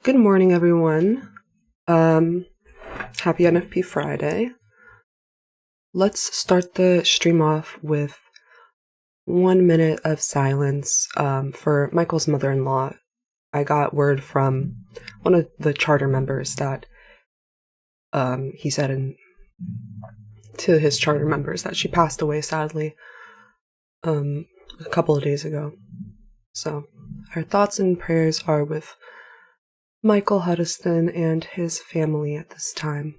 Good morning, everyone. Happy NFP Friday. Let's start the stream off with 1 minute of silence for Michael's mother-in-law. I got word from one of the charter members that he said to his charter members that she passed away, sadly, a couple of days ago. So our thoughts and prayers are with Michael Huddiston and his family at this time.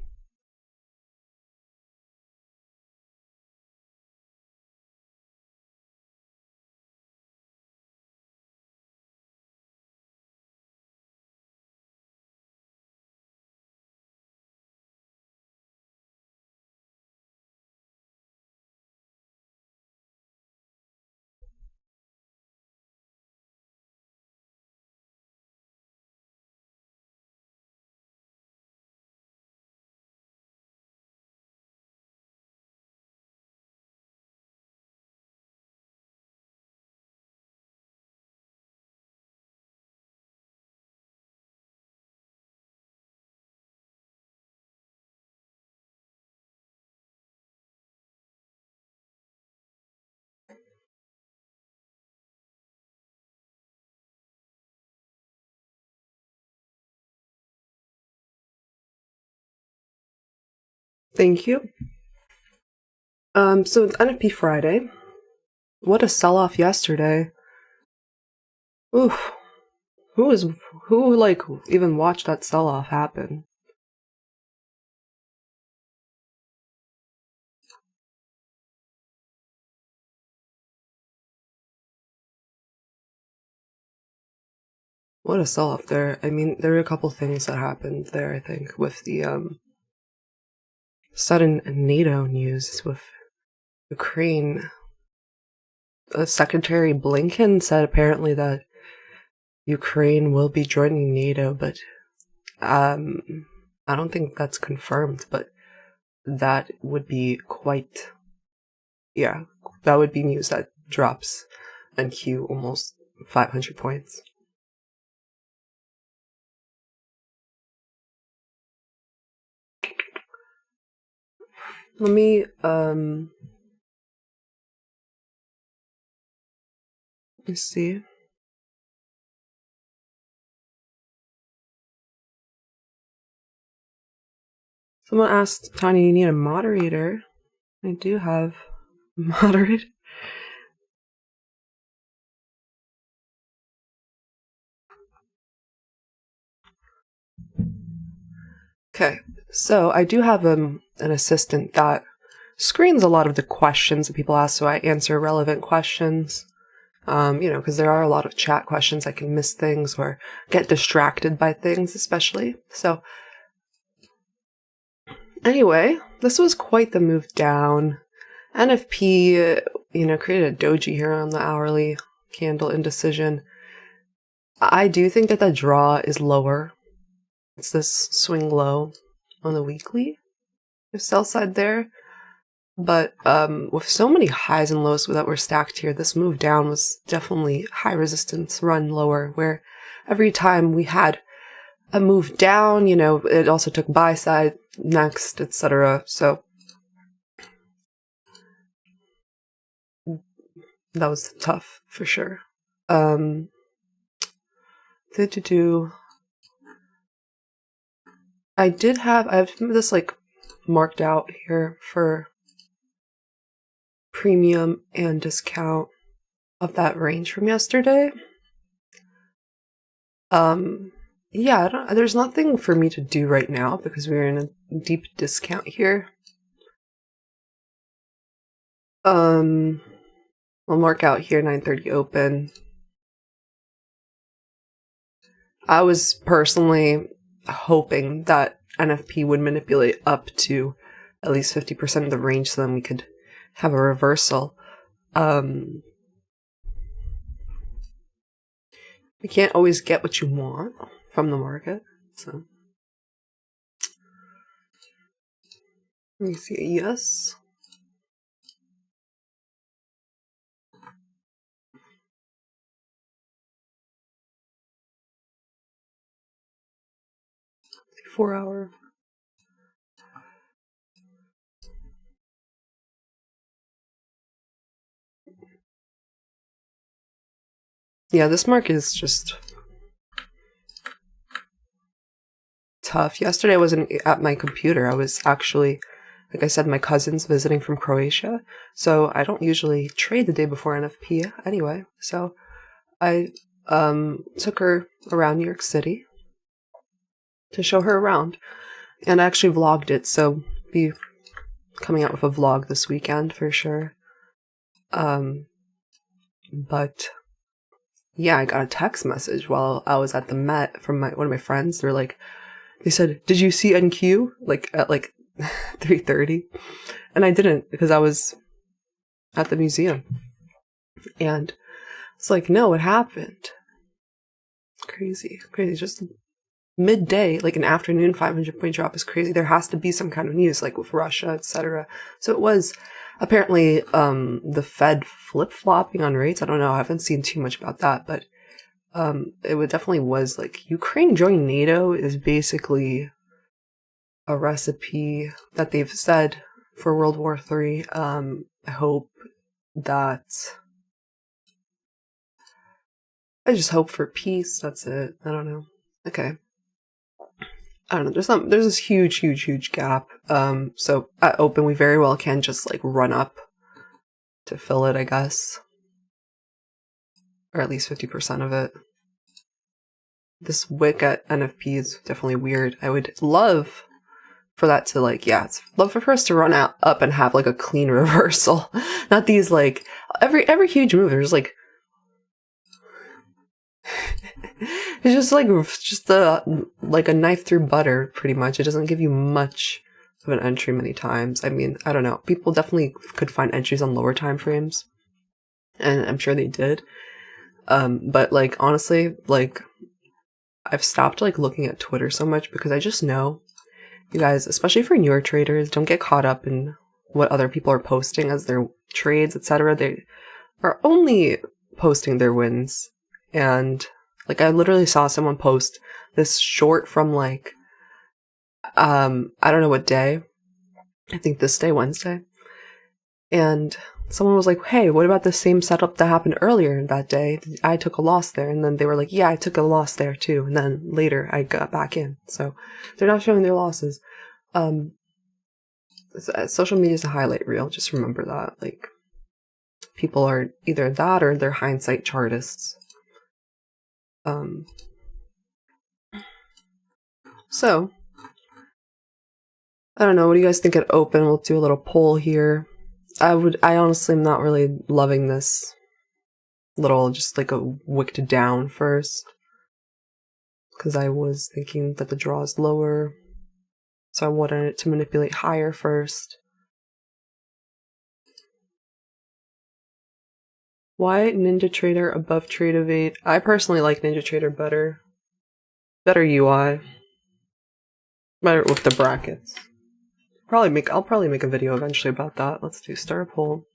Thank you. So it's NFP Friday. What a sell-off yesterday. Oof. Who even watched that sell-off happen? What a sell-off there. I mean, there were a couple things that happened there, I think, with the sudden NATO news with Ukraine. Secretary Blinken said apparently that Ukraine will be joining NATO, but I don't think that's confirmed, but that would be that would be news that drops NQ almost 500 points. Let me see. Someone asked, Tanya, you need a moderator. I do have a moderator. Okay, so I do have an assistant that screens a lot of the questions that people ask, so I answer relevant questions. Because there are a lot of chat questions. I can miss things or get distracted by things, especially. So, anyway, this was quite the move down. NFP, created a doji here on the hourly candle indecision. I do think that the draw is lower. It's this swing low on the weekly. There's sell side there. But with so many highs and lows that were stacked here, this move down was definitely high resistance run lower, where every time we had a move down, it also took buy side next, etc. So that was tough for sure. I have this marked out here for premium and discount of that range from yesterday. There's nothing for me to do right now because we're in a deep discount here. We'll mark out here 9:30 open. I was personally hoping that NFP would manipulate up to at least 50% of the range so then we could have a reversal. You can't always get what you want from the market, so. Let me see a yes. Four-hour. Yeah, this mark is just tough. Yesterday I wasn't at my computer. I was actually, like I said, my cousin's visiting from Croatia, so I don't usually trade the day before NFP anyway. So I took her around New York City to show her around, and I actually vlogged it, so be coming out with a vlog this weekend for sure. But yeah, I got a text message while I was at the Met from one of my friends. They said, "Did you see NQ?" At 3:30, and I didn't because I was at the museum. And it's like, no, what happened? Crazy. Just midday, like an afternoon 500-point drop is crazy. There has to be some kind of news, like with Russia, etc. So it was apparently the Fed flip-flopping on rates. I don't know. I haven't seen too much about that, but it definitely was like Ukraine joining NATO is basically a recipe that they've said for World War III. I hope that I just hope for peace. That's it. I don't know. Okay. I don't know. There's this huge gap. So at open, we very well can just like run up to fill it, I guess. Or at least 50% of it. This wick at NFP is definitely weird. I would love for that to love for us to run up and have like a clean reversal. Not these like, every huge move, there's like, it's just like a knife through butter, pretty much. It doesn't give you much of an entry many times. I mean, I don't know. People definitely could find entries on lower time frames, and I'm sure they did. But like honestly, like I've stopped like looking at Twitter so much because I just know, you guys, especially for newer traders, don't get caught up in what other people are posting as their trades, etc. They are only posting their wins. And like I literally saw someone post this short from like I don't know what day. I think this day, Wednesday. And someone was like, "Hey, what about the same setup that happened earlier that day? I took a loss there." And then they were like, "Yeah, I took a loss there too." And then later I got back in. So they're not showing their losses. Social media is a highlight reel. Just remember that. Like, people are either that or they're hindsight chartists. So I don't know. What do you guys think at open? We'll do a little poll here. I honestly am not really loving this little, just like a wicked down first. Because I was thinking that the draw is lower. So I wanted it to manipulate higher first. Why Ninja Trader above Trade of 8? I personally like Ninja Trader better. Better UI. Better with the brackets. I'll probably make a video eventually about that. Let's do start a poll.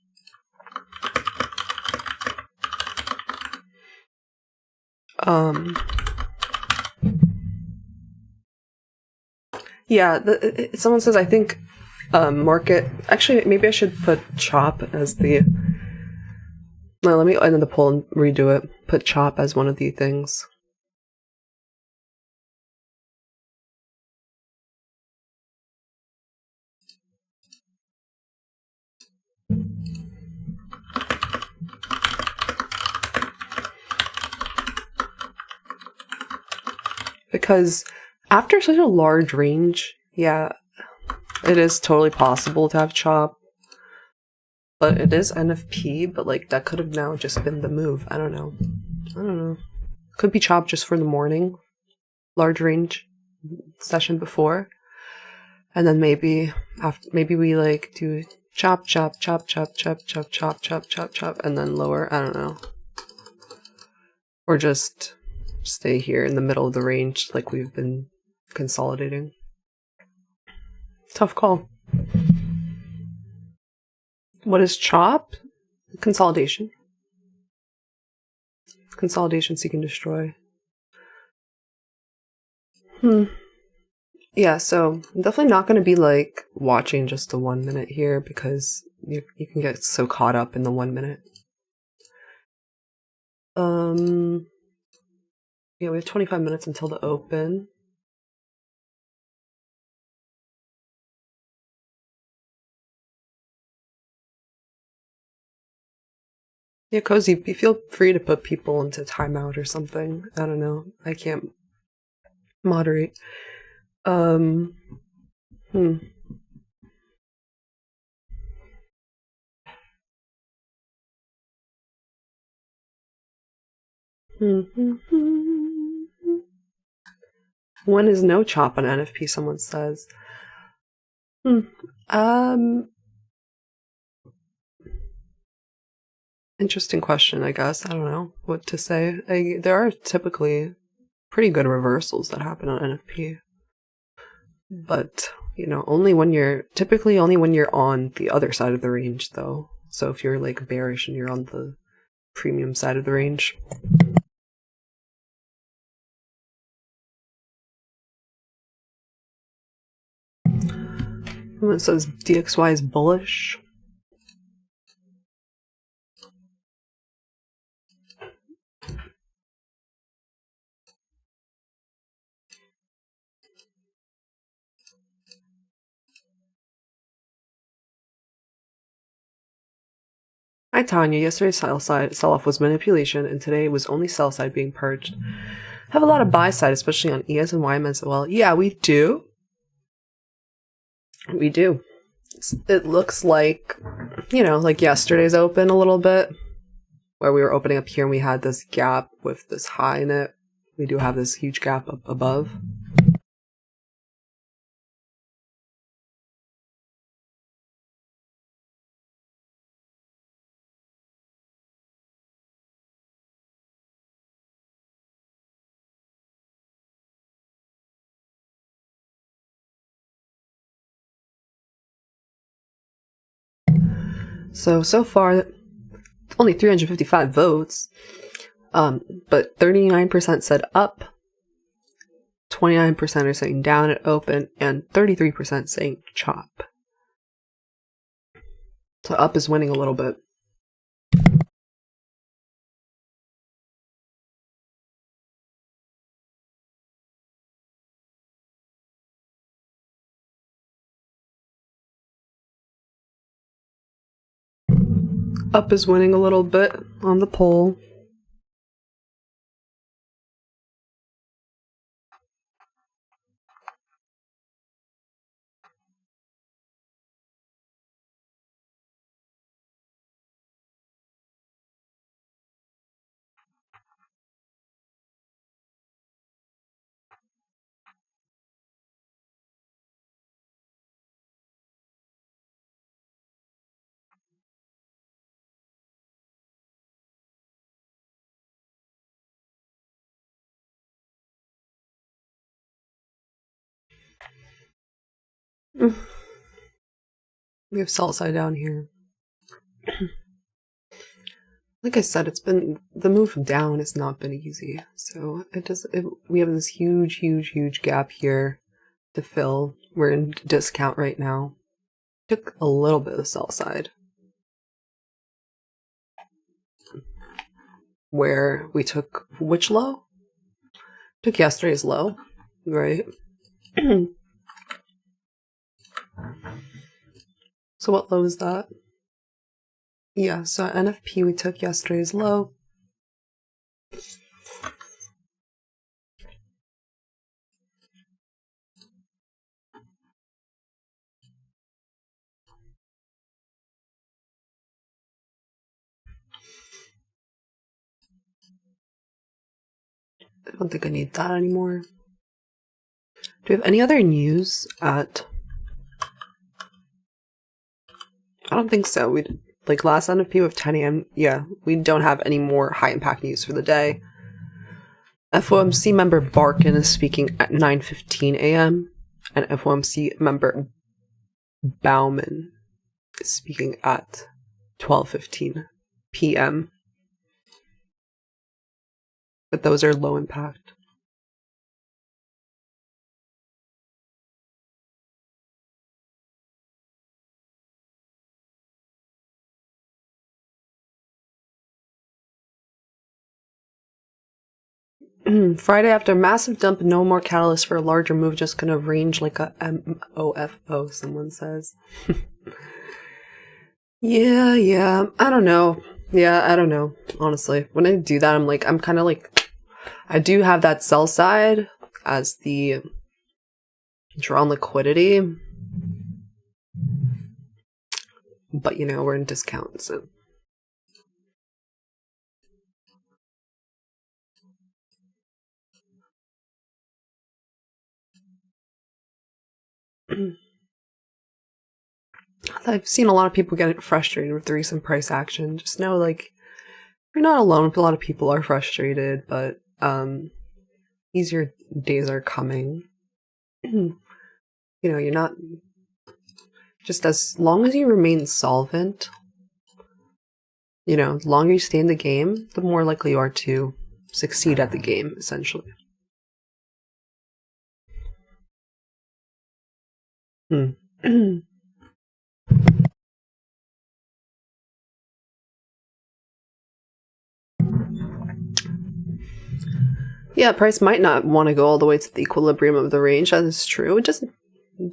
Yeah, someone says, I think market... Actually, maybe I should put chop as the... No, let me end the poll and redo it. Put chop as one of the things. Because after such a large range, yeah, it is totally possible to have chop. But it is NFP, but like that could have now just been the move. I don't know. Could be chop just for the morning, large range session before. And then maybe we like do chop, chop, chop, chop, chop, chop, chop, chop, chop, chop, and then lower. I don't know. Or just stay here in the middle of the range like we've been consolidating. Tough call. What is chop? Consolidation. Consolidation, seek and destroy. Yeah, so I'm definitely not going to be like watching just the 1 minute here because you can get so caught up in the 1 minute. Yeah, we have 25 minutes until the open. Yeah, Cozy, feel free to put people into timeout or something. I don't know. I can't moderate. When is no chop on NFP, someone says. Interesting question, I guess. I don't know what to say. There are typically pretty good reversals that happen on NFP. But, typically only when you're on the other side of the range, though. So if you're like bearish and you're on the premium side of the range. It says DXY is bullish. Hi Tanya, yesterday's sell-off was manipulation and today was only sell side being purged. Have a lot of buy side, especially on ES and YM as well. Yeah, we do. We do. It looks like, like yesterday's open a little bit, where we were opening up here and we had this gap with this high in it. We do have this huge gap up above. So far, only 355 votes, but 39% said up, 29% are saying down at open, and 33% saying chop. So up is winning a little bit. Up is winning a little bit on the poll. We have sell side down here. Like I said, the move down has not been easy. So we have this huge gap here to fill. We're in discount right now. Took a little bit of sell side, where we took which low? Took yesterday's low, right? So what low is that? Yeah, so NFP we took yesterday's low. I don't think I need that anymore. Do we have any other news at... I don't think so. We like last NFP of 10 a.m. Yeah, we don't have any more high impact news for the day. FOMC member Barkin is speaking at 9:15 a.m. and FOMC member Bauman is speaking at 12:15 p.m. But those are low impact. Friday after massive dump, no more catalyst for a larger move, just gonna range like a MOFO, someone says. Yeah, I don't know. Yeah, I don't know, honestly. When I do that, I'm kind of like, I do have that sell side as the drawn liquidity, but you know, we're in discount, so. I've seen a lot of people get frustrated with the recent price action. Just know, like, you're not alone. A lot of people are frustrated, but easier days are coming. You know, you're not... Just as long as you remain solvent, you know, the longer you stay in the game, the more likely you are to succeed at the game, essentially. Yeah, price might not want to go all the way to the equilibrium of the range. That is true. It just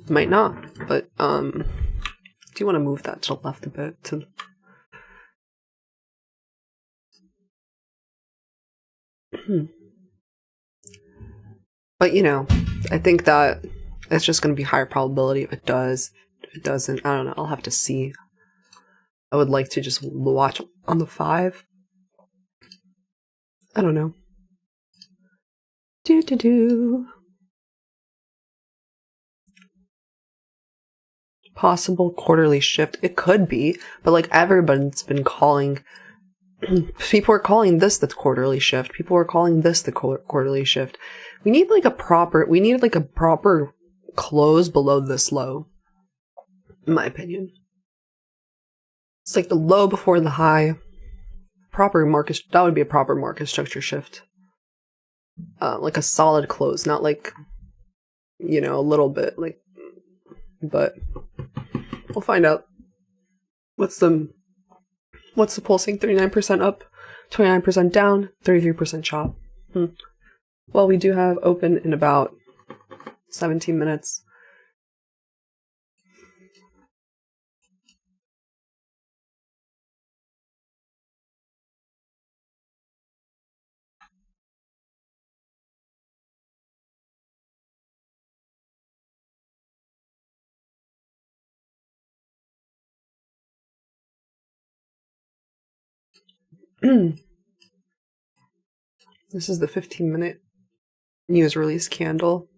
might not. But do you want to move that to the left a bit? But you know, I think that it's just going to be higher probability if it does. If it doesn't, I don't know. I'll have to see. I would like to just watch on the 5. I don't know. Possible quarterly shift. It could be, but like everybody's been calling. People are calling this the quarterly shift. People are calling this the quarterly shift. We need like a proper close below this low, in my opinion. It's like the low before the high. That would be a proper market structure shift. Like a solid close, not like, you know, a little bit, like, but we'll find out. What's the pulsing? 39% up, 29% down, 33% chop. Well, we do have open in about 17 minutes. This is the 15-minute news release candle.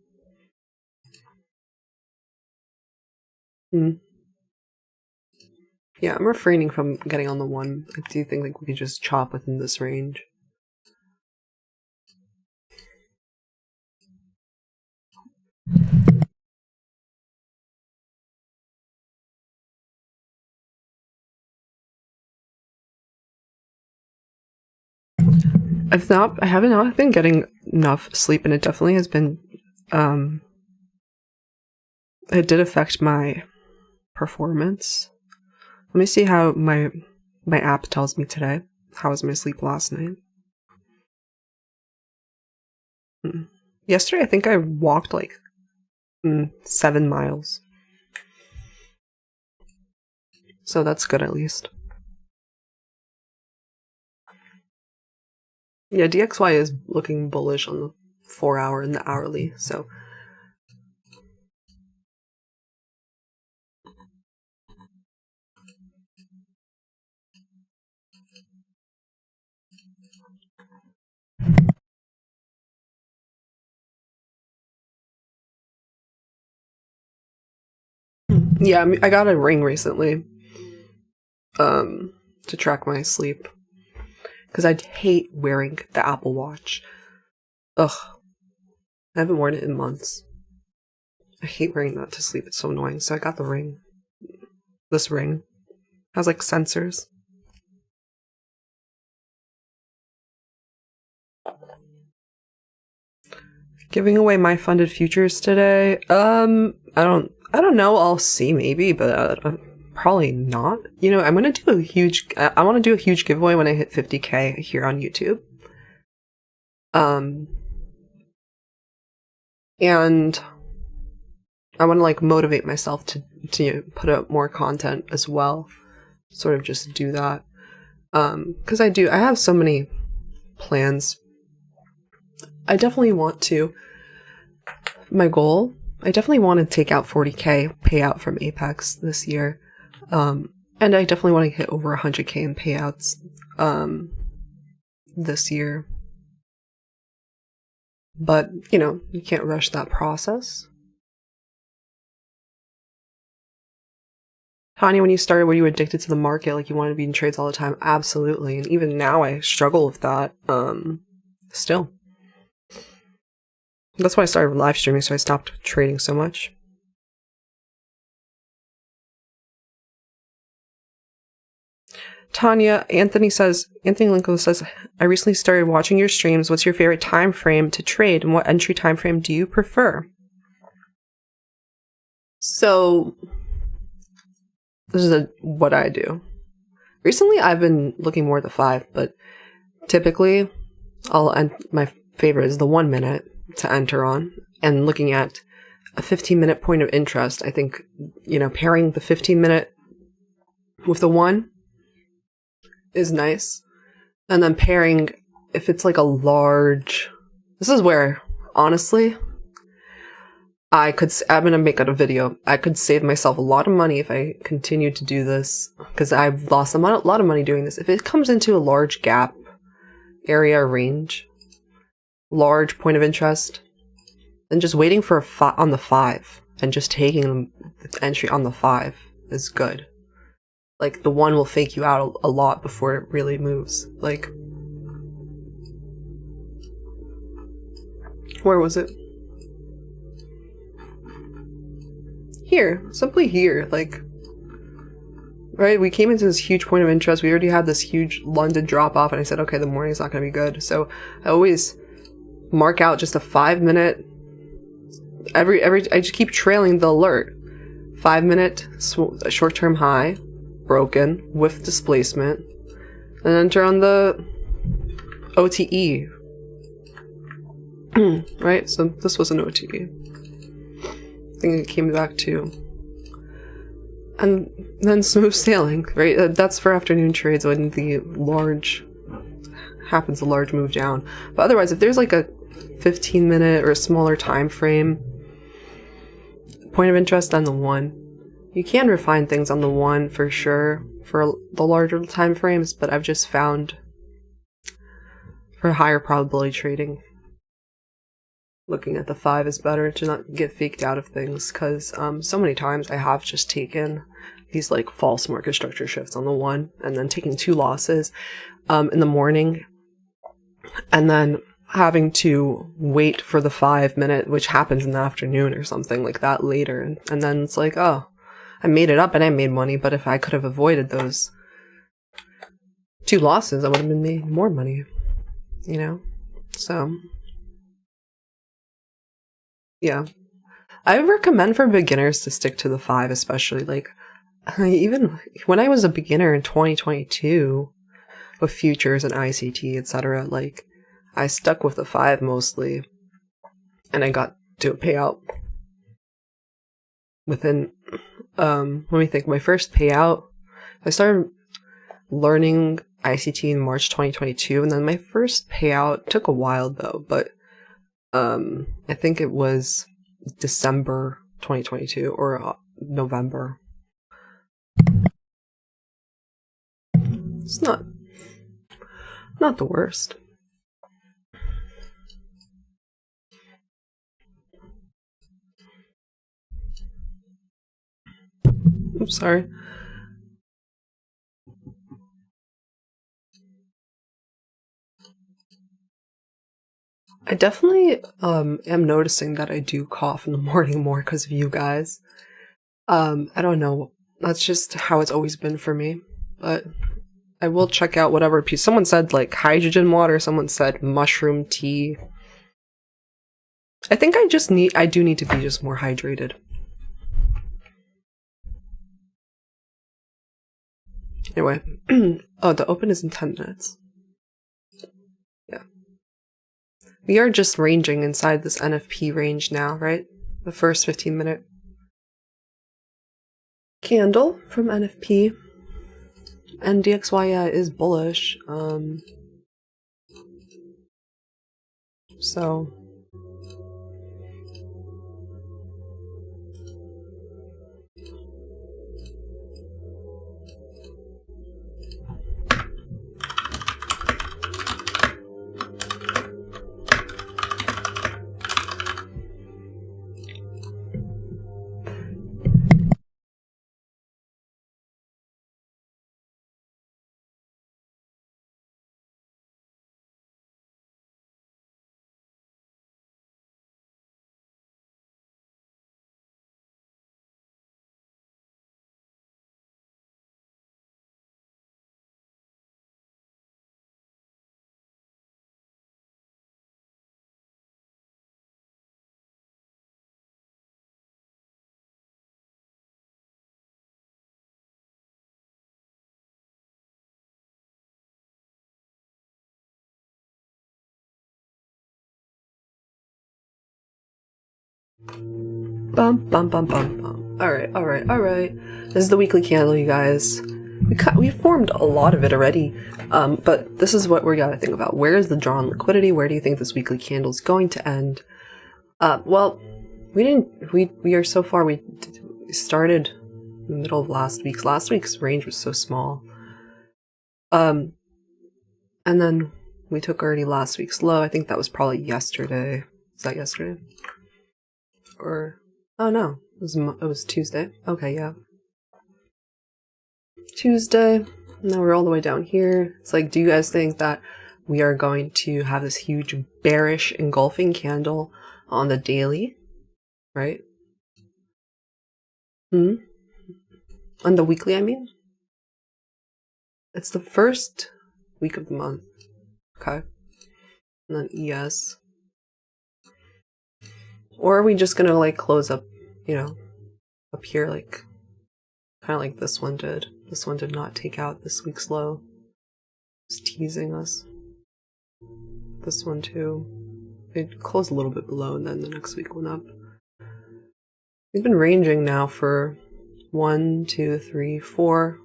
Yeah, I'm refraining from getting on the 1. I do think like we could just chop within this range. I haven't not been getting enough sleep, and it definitely has been, it did affect my performance. Let me see how my app tells me today. How was my sleep last night? Yesterday, I think I walked like 7 miles. So that's good at least. Yeah, DXY is looking bullish on the 4-hour and the hourly, so. Yeah, I got a ring recently to track my sleep. Because I hate wearing the Apple Watch. Ugh. I haven't worn it in months. I hate wearing that to sleep. It's so annoying. So I got the ring. This ring has like sensors. Giving away my funded futures today. I don't know. I'll see maybe, but probably not. You know, I'm gonna do a huge. I want to do a huge giveaway when I hit 50K here on YouTube. And I want to like motivate myself to put out more content as well. Sort of just do that. Because I have so many plans. I definitely want to. My goal, I definitely want to take out 40K payout from Apex this year. And I definitely want to hit over 100K in payouts this year. But, you know, you can't rush that process. Tanya, when you started, were you addicted to the market? Like you wanted to be in trades all the time? Absolutely. And even now I struggle with that. Still. That's why I started live streaming, so I stopped trading so much. Tanya, Anthony Linko says, I recently started watching your streams. What's your favorite time frame to trade, and what entry time frame do you prefer? So, this is what I do. Recently, I've been looking more at the 5, but typically, my favorite is the 1 minute to enter on, and looking at a 15-minute point of interest. I think, you know, pairing the 15-minute with the 1 is nice. And then pairing, if it's like a large, this is where, honestly, I'm going to make it a video. I could save myself a lot of money if I continue to do this, because I've lost a lot of money doing this. If it comes into a large gap, area, range, large point of interest, then just waiting for on the 5 and just taking the entry on the 5 is good. Like, the 1 will fake you out a lot before it really moves. Like, where was it? Here. Simply here. Like, right? We came into this huge point of interest. We already had this huge London drop-off, and I said, okay, the morning's not going to be good. So I always mark out just a 5-minute... I just keep trailing the alert. 5-minute short-term high, broken, with displacement, and enter on the OTE. Right? So this was an OTE. I think it came back to. And then smooth sailing, right? That's for afternoon trades when the large move down. But otherwise, if there's like a 15-minute or a smaller time frame, point of interest on the 1. You can refine things on the 1 for sure for the larger time frames, but I've just found for higher probability trading, looking at the 5 is better to not get faked out of things, because so many times I have just taken these like false market structure shifts on the 1 and then taking 2 losses in the morning and then having to wait for the 5-minute, which happens in the afternoon or something like that later, and then it's like, oh, I made it up and I made money, but if I could have avoided those 2 losses, I would have been made more money, you know? So, yeah. I recommend for beginners to stick to the 5, especially, like, even when I was a beginner in 2022 with futures and ICT, etc., like, I stuck with the 5 mostly, and I got to a payout within, let me think, my first payout, I started learning ICT in March 2022, and then my first payout took a while though, but I think it was December 2022 or November. It's not the worst. Oops, sorry. I definitely am noticing that I do cough in the morning more because of you guys. I don't know. That's just how it's always been for me. But I will check out whatever piece. Someone said like hydrogen water, someone said mushroom tea. I think I do need to be just more hydrated. Anyway, oh, the open is in 10 minutes. Yeah. We are just ranging inside this NFP range now, right? The first 15-minute candle from NFP. And DXY is bullish. So bum bum bum bum bum. Alright. This is the weekly candle, you guys. We formed a lot of it already, but this is what we gotta think about. Where is the draw on liquidity? Where do you think this weekly candle is going to end? Well, we are so far. We started in the middle of last week's. Last week's range was so small. And then we took already last week's low. I think that was probably yesterday. Is that yesterday? Or oh no, it was Tuesday. Okay, yeah. Tuesday. Now we're all the way down here. It's like, do you guys think that we are going to have this huge bearish engulfing candle on the daily? Right? On the weekly, I mean? It's the first week of the month. Okay. And then ES. Or are we just gonna like close up, up here, like kind of like this one did. This one did not take out this week's low. It's teasing us. This one too. It closed a little bit below and then the next week went up. We've been ranging now for 1, 2, 3, 4,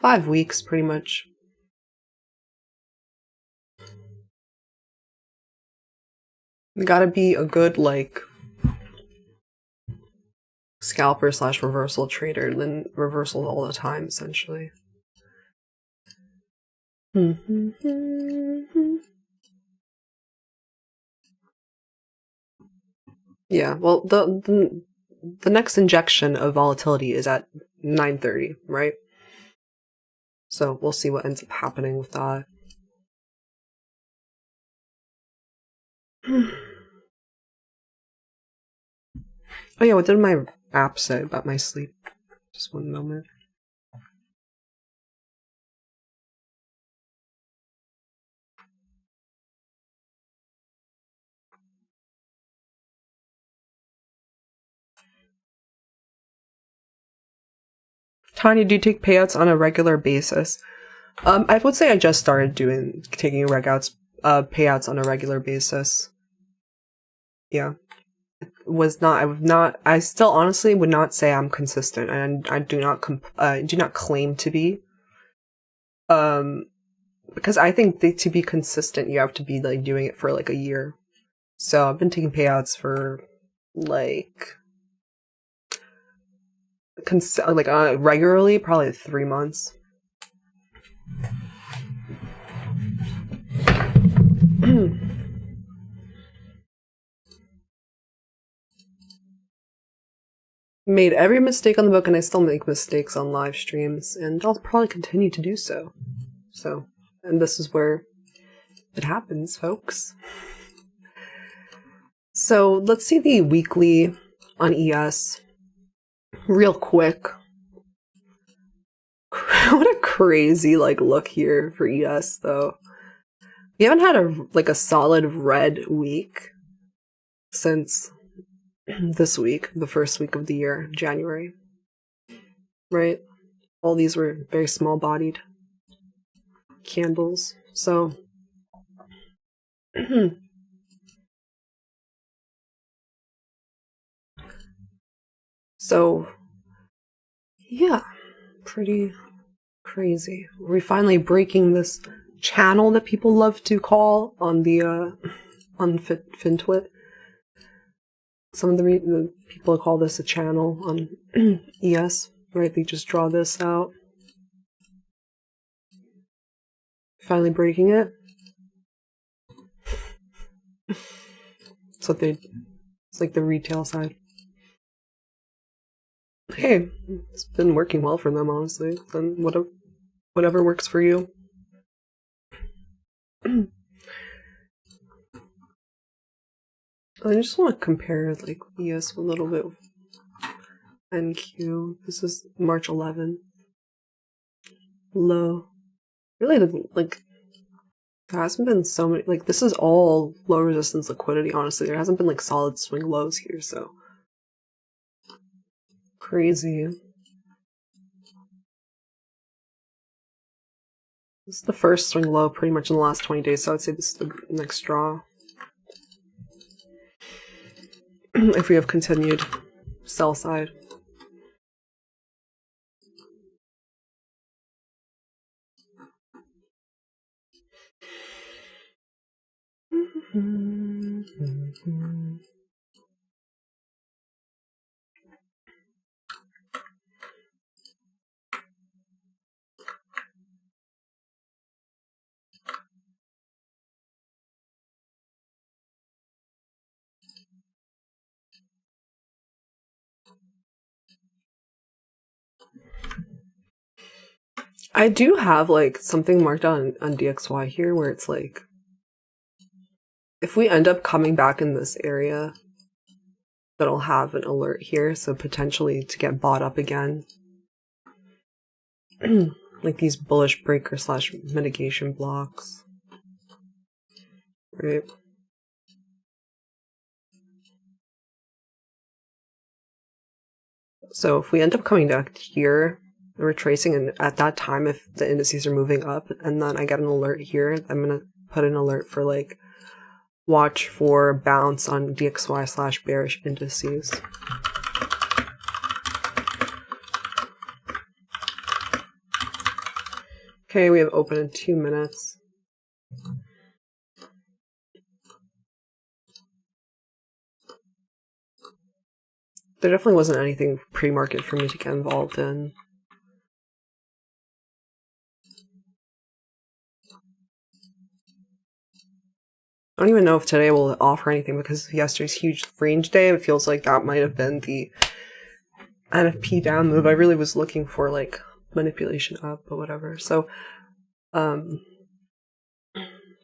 5 weeks pretty much. You gotta be a good like scalper / reversal trader, then reversal all the time essentially. Yeah, well, the next injection of volatility is at 9:30, right? So we'll see what ends up happening with that. Oh yeah, what did my app say about my sleep? Just one moment. Tanya, do you take payouts on a regular basis? I would say I just started taking payouts on a regular basis. Yeah. I still honestly would not say I'm consistent, and I do not claim to be. Because I think to be consistent, you have to be like doing it for like a year. So I've been taking payouts for like regularly, probably 3 months. made every mistake on the book, and I still make mistakes on live streams, and I'll probably continue to do so. And this is where it happens, folks. So let's see the weekly on ES real quick. What a crazy look here for ES though. We haven't had a solid red week since this week, the first week of the year, January. Right? All these were very small-bodied candles. So so yeah, pretty crazy. We're finally breaking this channel that people love to call on the on FinTwit. Some of the people call this a channel on ES, right? They just draw this out. Finally breaking it. It's like the retail side. Hey, it's been working well for them, honestly. Then whatever works for you. I just want to compare ES a little bit with NQ. This is March 11. Low. Really, there hasn't been so many, this is all low resistance liquidity, honestly. There hasn't been solid swing lows here, so crazy. This is the first swing low pretty much in the last 20 days, so I'd say this is the next draw. If we have continued sell side. I do have something marked on DXY here where it's if we end up coming back in this area, that'll have an alert here, so potentially to get bought up again. These bullish breaker / mitigation blocks. Right. So if we end up coming back here, retracing, and at that time, if the indices are moving up, and then I get an alert here, I'm going to put an alert for watch for bounce on DXY / bearish indices. Okay, we have open in 2 minutes. There definitely wasn't anything pre-market for me to get involved in. I don't even know if today will offer anything because of yesterday's huge range day. It feels like that might have been the NFP down move. I really was looking for manipulation up, but whatever. So,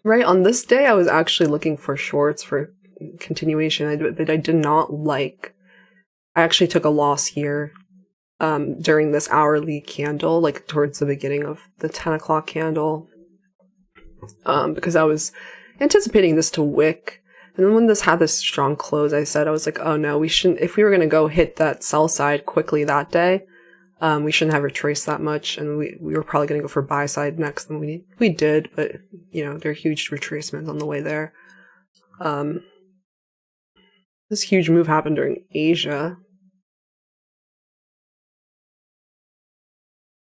right on this day, I was actually looking for shorts for continuation, but I did not like. I actually took a loss here during this hourly candle, towards the beginning of the 10 o'clock candle, because I was anticipating this to wick. And then when this had this strong close, I was like, oh no, we shouldn't, if we were going to go hit that sell side quickly that day, we shouldn't have retraced that much, and we were probably going to go for buy side next, and we did, but there are huge retracements on the way there. This huge move happened during Asia.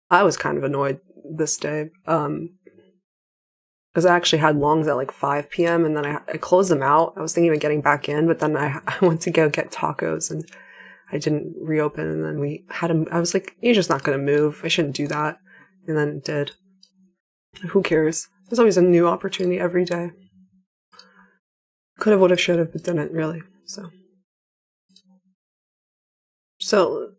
I was kind of annoyed this day, because I actually had longs at 5 p.m. and then I closed them out. I was thinking of getting back in, but then I went to go get tacos and I didn't reopen, and then I was like, Asia's not going to move. I shouldn't do that. And then it did. Who cares? There's always a new opportunity every day. Could have, would have, should have, but didn't really. So So,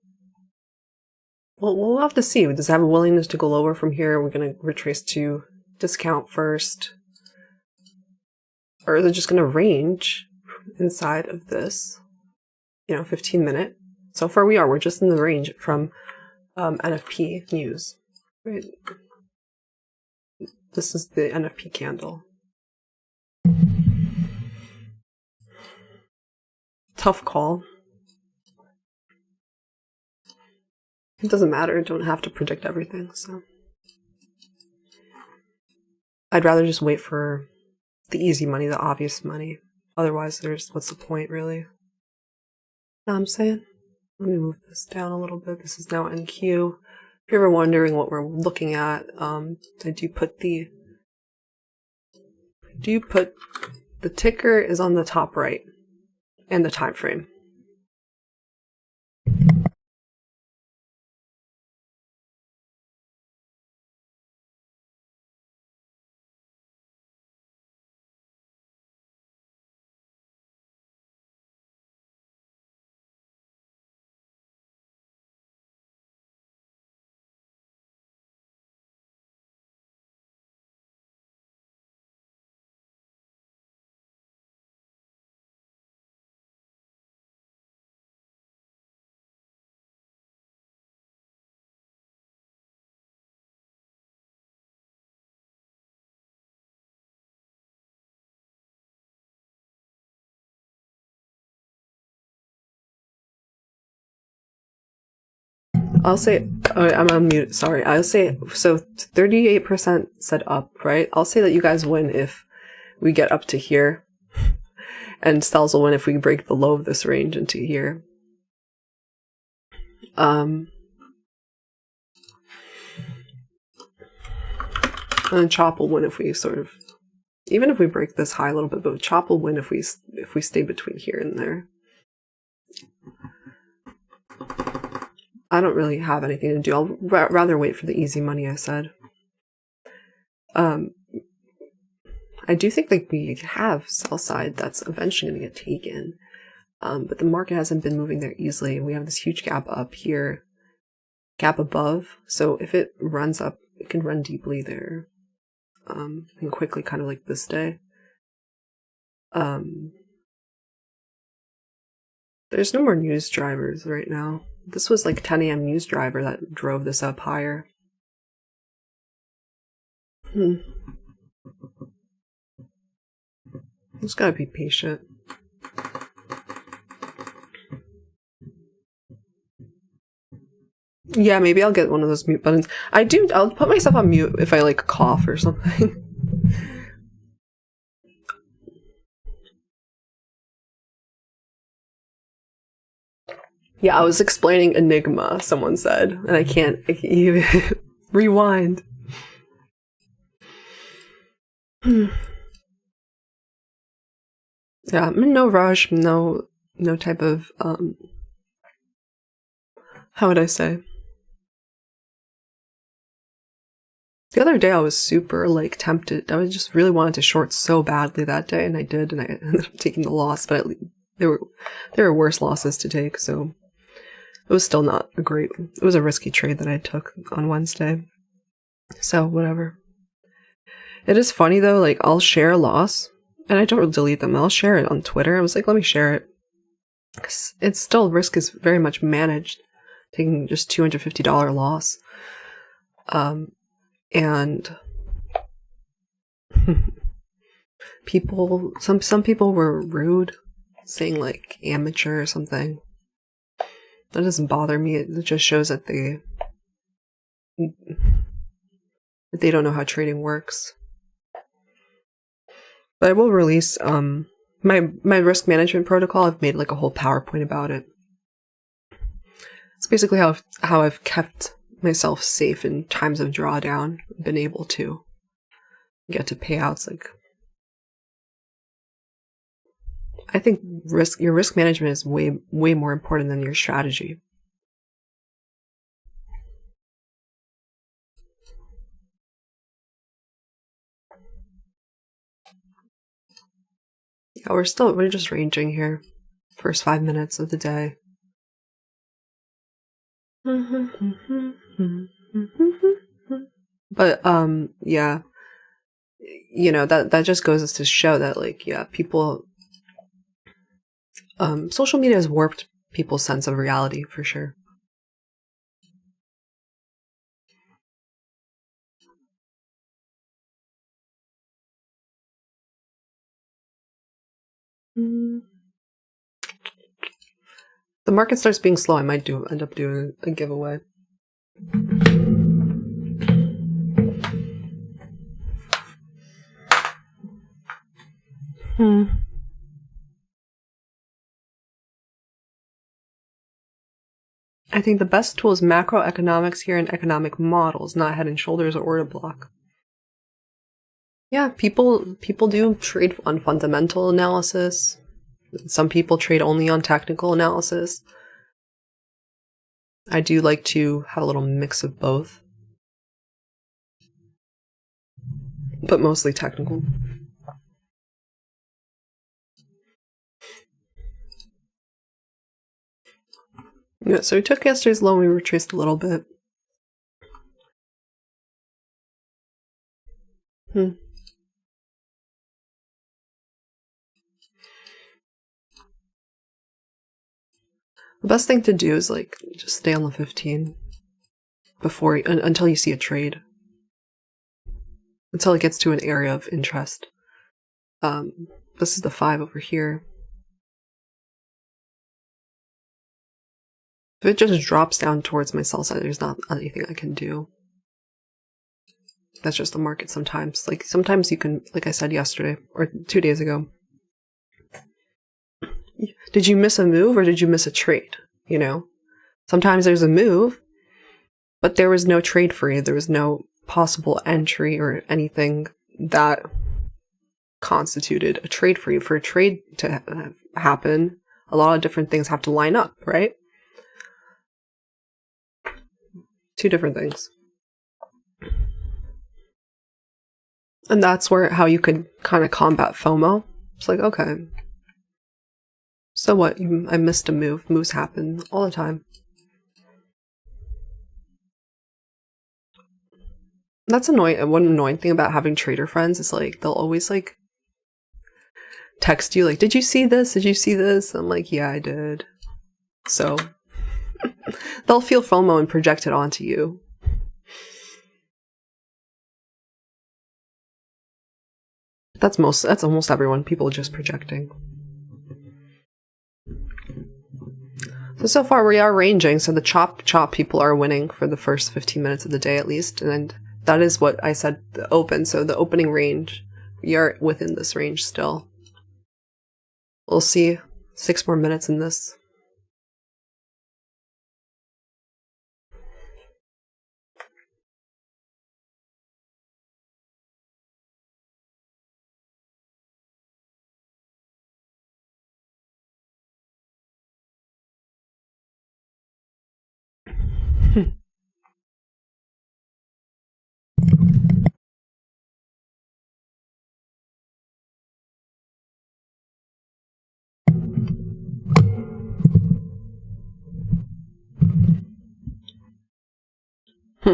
well, we'll have to see. Does it have a willingness to go lower from here? We're going to retrace to discount first. Or is it just going to range inside of this, 15-minute? So far we're just in the range from NFP news. Right. This is the NFP candle. Tough call. It doesn't matter. I don't have to predict everything, so. I'd rather just wait for the easy money, the obvious money. Otherwise, what's the point, really? Know what I'm saying? Let me move this down a little bit. This is now NQ. If you're ever wondering what we're looking at, do you put the ticker is on the top right and the time frame. I'll say, I'm on mute, sorry. I'll say, so 38% said up, right? I'll say that you guys win if we get up to here. And Stells will win if we break the low of this range into here. And then Chop will win if we even if we break this high a little bit, but Chop will win if we stay between here and there. I don't really have anything to do. I'll rather wait for the easy money, I said. I do think that we have sell side that's eventually going to get taken. But the market hasn't been moving there easily. We have this huge gap up here, gap above. So if it runs up, it can run deeply there. And quickly, kind of like this day. There's no more news drivers right now. This was like 10 a.m. news driver that drove this up higher. Just gotta be patient. Yeah, maybe I'll get one of those mute buttons. I'll put myself on mute if I like cough or something. Yeah, I was explaining Enigma, someone said, and I can't even rewind. Yeah, I'm in no rush, no type of, how would I say? The other day I was super, tempted. I just really wanted to short so badly that day, and I did, and I ended up taking the loss, but there were worse losses to take, so it was still not it was a risky trade that I took on Wednesday. So, whatever. It is funny, though, I'll share a loss, and I don't delete them. I'll share it on Twitter. I was like, let me share it. Because it's still, risk is very much managed, taking just $250 loss. And some people were rude, saying amateur or something. That doesn't bother me. It just shows that they don't know how trading works. But I will release my risk management protocol. I've made a whole PowerPoint about it. It's basically how I've kept myself safe in times of drawdown, been able to get to payouts. I think your risk management is way more important than your strategy. Yeah, we're just ranging here. First 5 minutes of the day. But yeah, you know, that just goes to show that, like, yeah, people, social media has warped people's sense of reality for sure. The market starts being slow, I might end up doing a giveaway. I think the best tool is macroeconomics here and economic models, not Head and Shoulders or order block. Yeah, people do trade on fundamental analysis. Some people trade only on technical analysis. I do like to have a little mix of both, but mostly technical. Yeah, so we took yesterday's low and we retraced a little bit. The best thing to do is, like, just stay on the 15 before until you see a trade, until it gets to an area of interest. This is the 5 over here. If it just drops down towards my sell side, there's not anything I can do. That's just the market sometimes. Like, sometimes you can, like I said yesterday, or 2 days ago, did you miss a move or did you miss a trade? You know? Sometimes there's a move, but there was no trade for you. There was no possible entry or anything that constituted a trade for you. For a trade to happen, a lot of different things have to line up, right? 2 different things. And that's how you could kind of combat FOMO. It's like, okay, so what? I missed a move. Moves happen all the time. That's annoying. One annoying thing about having trader friends is, like, they'll always, like, text you, like, did you see this? Did you see this? I'm like, yeah, I did. So they'll feel FOMO and project it onto you. That's almost everyone. People just projecting. So far we are ranging, so the chop people are winning for the first 15 minutes of the day at least, and that is what I said, the open, so the opening range, we are within this range still. We'll see 6 more minutes in this.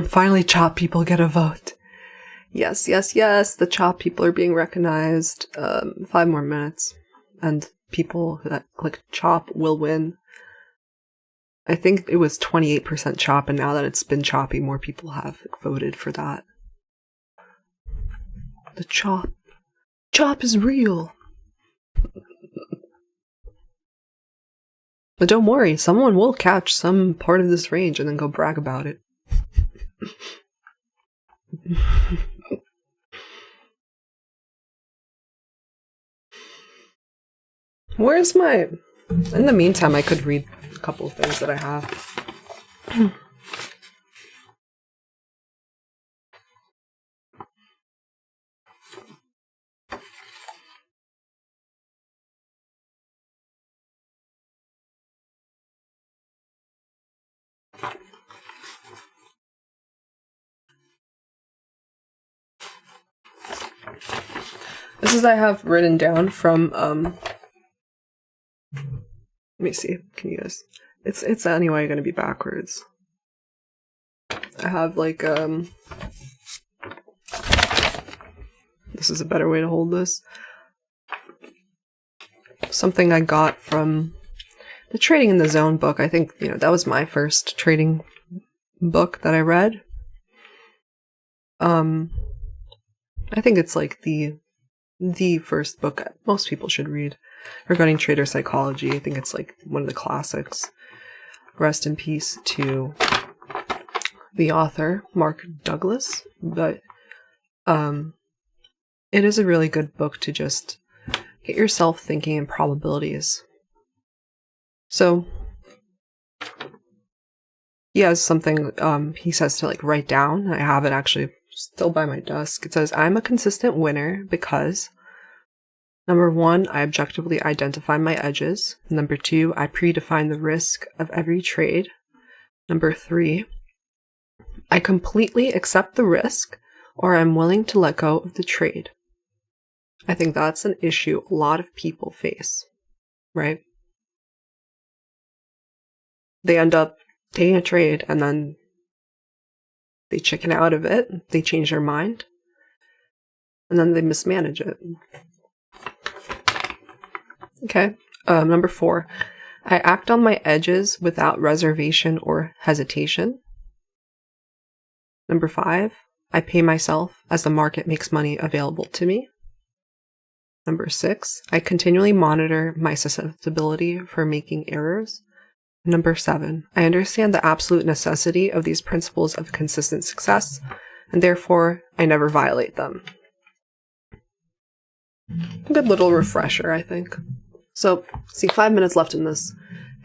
Finally, chop people get a vote. Yes, yes, yes, the chop people are being recognized. 5 more minutes, and people that click chop will win. I think it was 28% chop, and now that it's been choppy, more people have voted for that. The chop is real. But don't worry, someone will catch some part of this range and then go brag about it. Where's my... In the meantime, I could read a couple of things that I have. This is I have written down from, let me see, can you guys, it's anyway going to be backwards. I have like, this is a better way to hold this. Something I got from the Trading in the Zone book. I think, that was my first trading book that I read. I think it's like the first book most people should read regarding trader psychology. I think it's like one of the classics. Rest in peace to the author, Mark Douglas. But it is a really good book to just get yourself thinking in probabilities. So he has something he says to like write down. I have it actually still by my desk. It says, I'm a consistent winner because number 1, I objectively identify my edges. Number 2, I predefine the risk of every trade. Number 3, I completely accept the risk or I'm willing to let go of the trade. I think that's an issue a lot of people face, right? They end up taking a trade and then they chicken out of it, they change their mind, and then they mismanage it. Okay, number 4, I act on my edges without reservation or hesitation. Number 5, I pay myself as the market makes money available to me. Number 6, I continually monitor my susceptibility for making errors. Number 7, I understand the absolute necessity of these principles of consistent success, and therefore I never violate them. A good little refresher, I think. So, see, 5 minutes left in this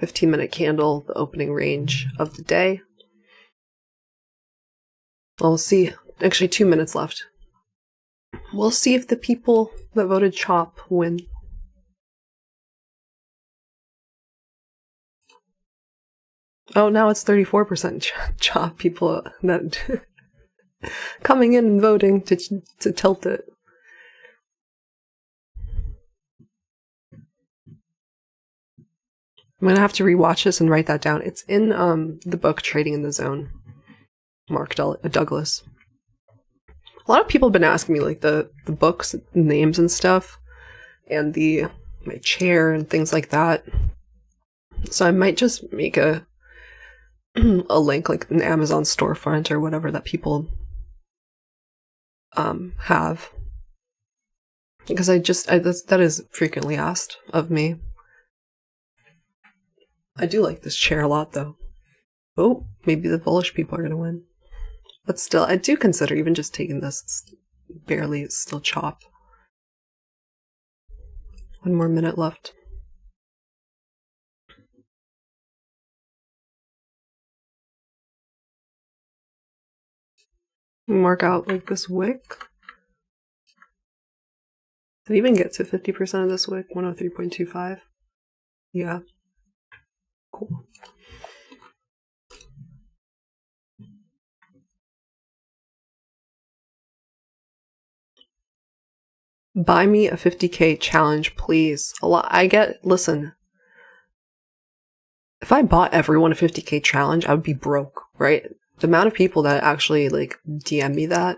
15-minute candle, the opening range of the day. We'll see. Actually, 2 minutes left. We'll see if the people that voted CHOP win. Oh, now it's 34% CHOP people that coming in and voting to tilt it. I'm going to have to rewatch this and write that down. It's in the book Trading in the Zone, Mark Douglas. A lot of people have been asking me like the books names and stuff, and my chair and things like that. So I might just make a link like an Amazon storefront or whatever that people have, because that is frequently asked of me. I do like this chair a lot though. Oh, maybe the bullish people are gonna win. But still, I do consider even just taking this. It's barely still CHOP. 1 more minute left. Mark out like this wick. Did it even get to 50% of this wick? 103.25? Yeah. Cool. Buy me a 50K challenge, please. Listen. If I bought everyone a 50K challenge, I would be broke, right? The amount of people that actually like DM me that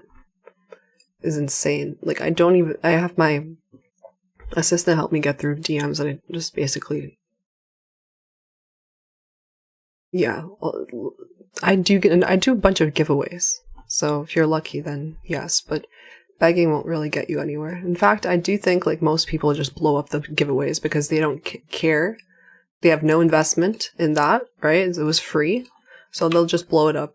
is insane. Like I have my assistant help me get through DMs, and I just basically, yeah, I do a bunch of giveaways. So if you're lucky, then yes, but begging won't really get you anywhere. In fact, I do think like most people just blow up the giveaways because they don't care. They have no investment in that, right? It was free, so they'll just blow it up.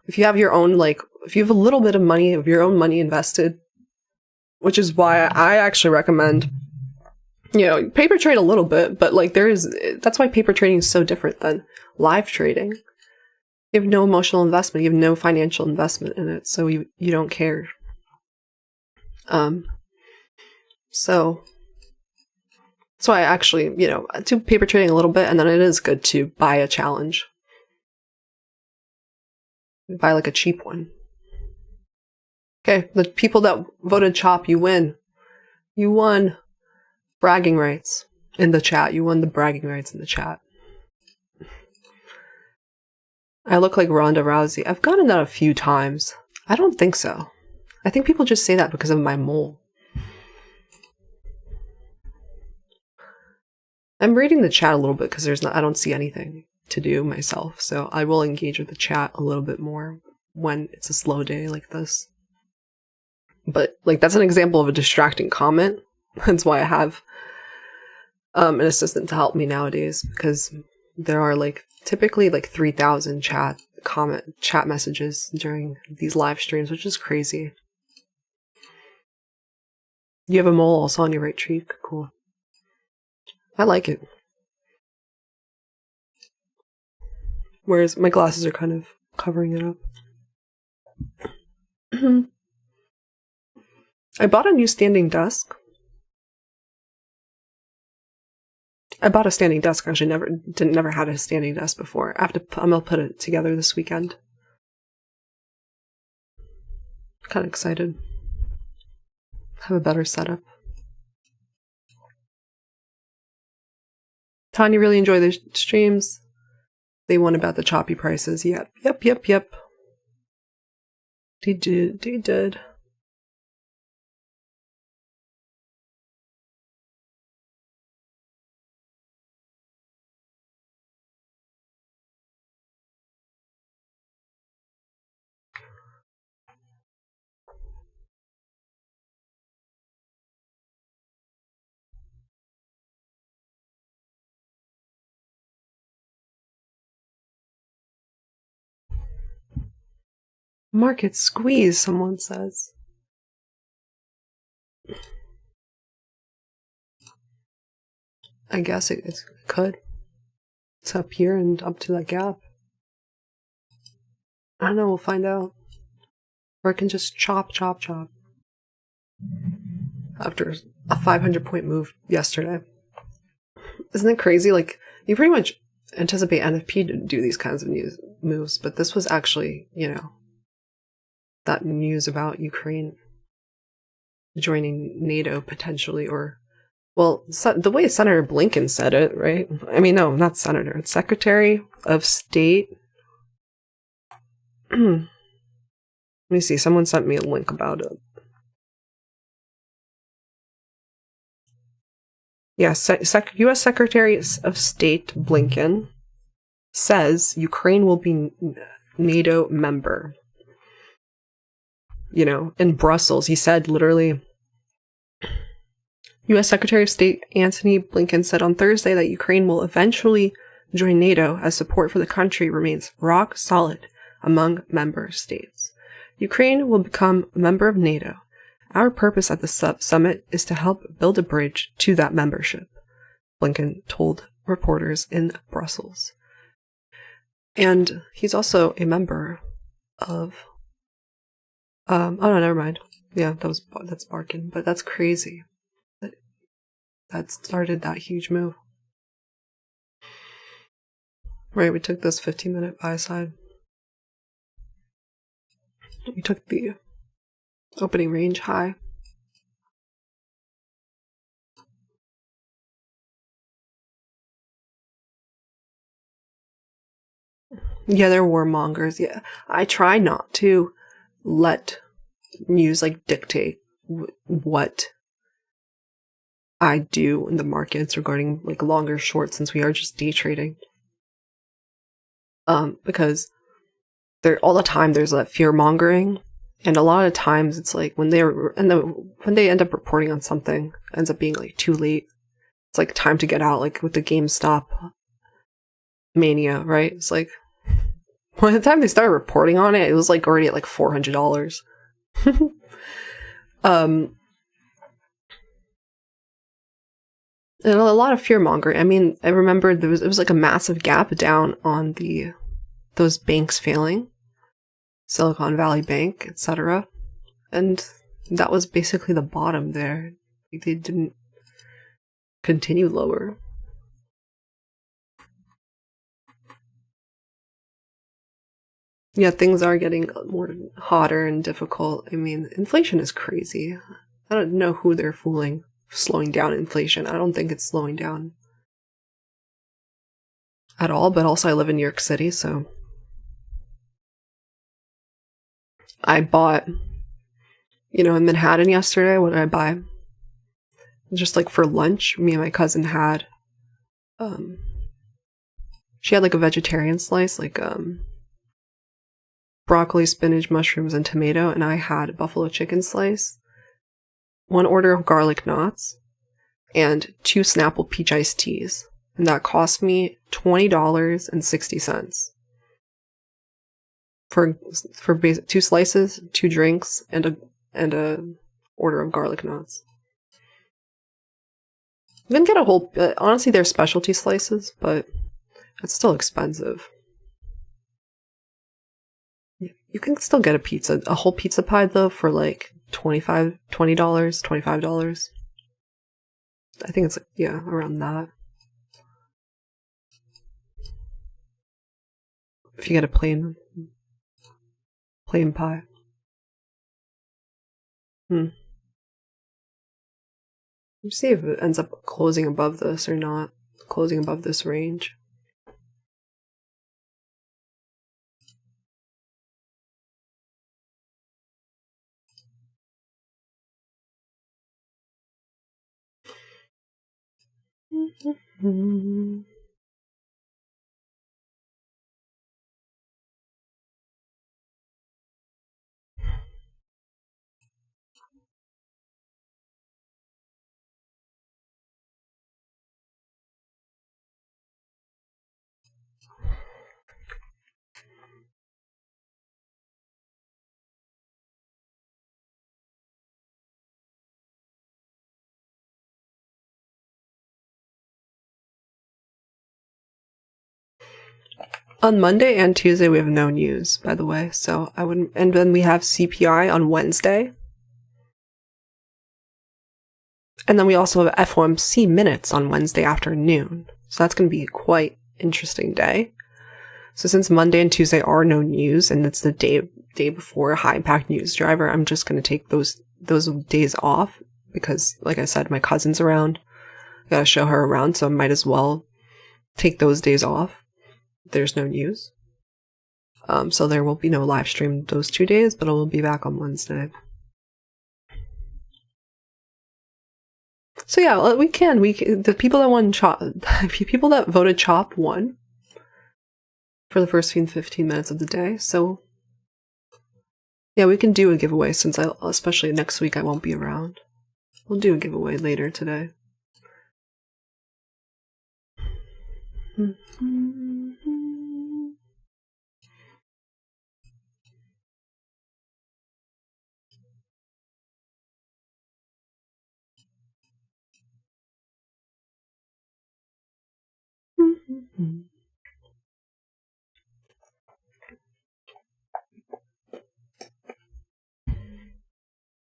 If you have your own, if you have a little bit of money, of your own money invested, which is why I actually recommend, paper trade a little bit, but that's why paper trading is so different than live trading. You have no emotional investment, you have no financial investment in it, so you don't care. So I actually, I do paper trading a little bit, and then it is good to buy a challenge. Buy like a cheap one. Okay, the people that voted CHOP, you win. You won bragging rights in the chat. You won the bragging rights in the chat. I look like Ronda Rousey. I've gotten that a few times. I don't think so. I think people just say that because of my mole. I'm reading the chat a little bit because I don't see anything to do myself, so I will engage with the chat a little bit more when it's a slow day like this. But like, that's an example of a distracting comment. That's why I have an assistant to help me nowadays, because there are like typically like 3,000 chat messages during these live streams, which is crazy. You have a mole also on your right cheek. Cool. I like it. Whereas my glasses are kind of covering it up. I bought a new standing desk. I bought a standing desk. Actually, never had a standing desk before. I'm gonna put it together this weekend. Kind of excited. Have a better setup. Tanya really enjoy the streams. They won about the choppy prices. Yep. They did. Market squeeze, someone says. I guess it could. It's up here and up to that gap. I don't know, we'll find out. Or it can just chop. After a 500-point move yesterday. Isn't it crazy? Like, you pretty much anticipate NFP to do these kinds of moves, but this was actually, that news about Ukraine joining NATO potentially, or, well, the way Senator Blinken said it, right? I mean, no, not Senator, it's Secretary of State. Let me see, someone sent me a link about it. Yeah, U.S. Secretary of State Blinken says Ukraine will be NATO member. In Brussels, he said literally, U.S. Secretary of State Antony Blinken said on Thursday that Ukraine will eventually join NATO as support for the country remains rock solid among member states. Ukraine will become a member of NATO. Our purpose at the summit is to help build a bridge to that membership, Blinken told reporters in Brussels. And he's also a member of... oh no, never mind. Yeah, that's Barkin, but that's crazy. That started that huge move. Right, we took this 15-minute buy side. We took the opening range high. Yeah, they're warmongers. Yeah, I try not to let news dictate what I do in the markets regarding longer short, since we are just day trading. Because all the time there's that fear mongering. And a lot of times it's when they end up reporting on something, it ends up being too late. It's time to get out, with the GameStop mania, right? It's by the time they started reporting on it, it was already at $400. And a lot of fear mongering. I mean, I remember it was a massive gap down on those banks failing. Silicon Valley Bank, etc. And that was basically the bottom there. They didn't continue lower. Yeah, things are getting more hotter and difficult. I mean, inflation is crazy. I don't know who they're fooling, slowing down inflation. I don't think it's slowing down at all, but also I live in New York City, so I bought, in Manhattan yesterday, what did I buy? Just like for lunch, me and my cousin had, she had like a vegetarian slice, like broccoli, spinach, mushrooms, and tomato, and I had a buffalo chicken slice, 1 order of garlic knots, and 2 Snapple peach iced teas. And that cost me $20.60 for basic 2 slices, 2 drinks, and a order of garlic knots. You can get a whole. Honestly, they're specialty slices, but it's still expensive. You can still get a whole pizza pie though, for like $20, $25. I think it's around that. If you get a plain pie. Let's see if it ends up closing above this or not. Closing above this range. On Monday and Tuesday, we have no news, by the way, so I wouldn't. And then we have CPI on Wednesday. And then we also have FOMC minutes on Wednesday afternoon. So that's going to be a quite interesting day. So since Monday and Tuesday are no news, and it's the day before a high-impact news driver, I'm just going to take those days off because, like I said, my cousin's around. I gotta show her around, so I might as well take those days off. There's no news. So there will be no live stream those 2 days, but I will be back on Wednesday. So yeah, we can. The people that won people that voted CHOP won for the first 15 minutes of the day. So yeah, we can do a giveaway since especially next week I won't be around. We'll do a giveaway later today.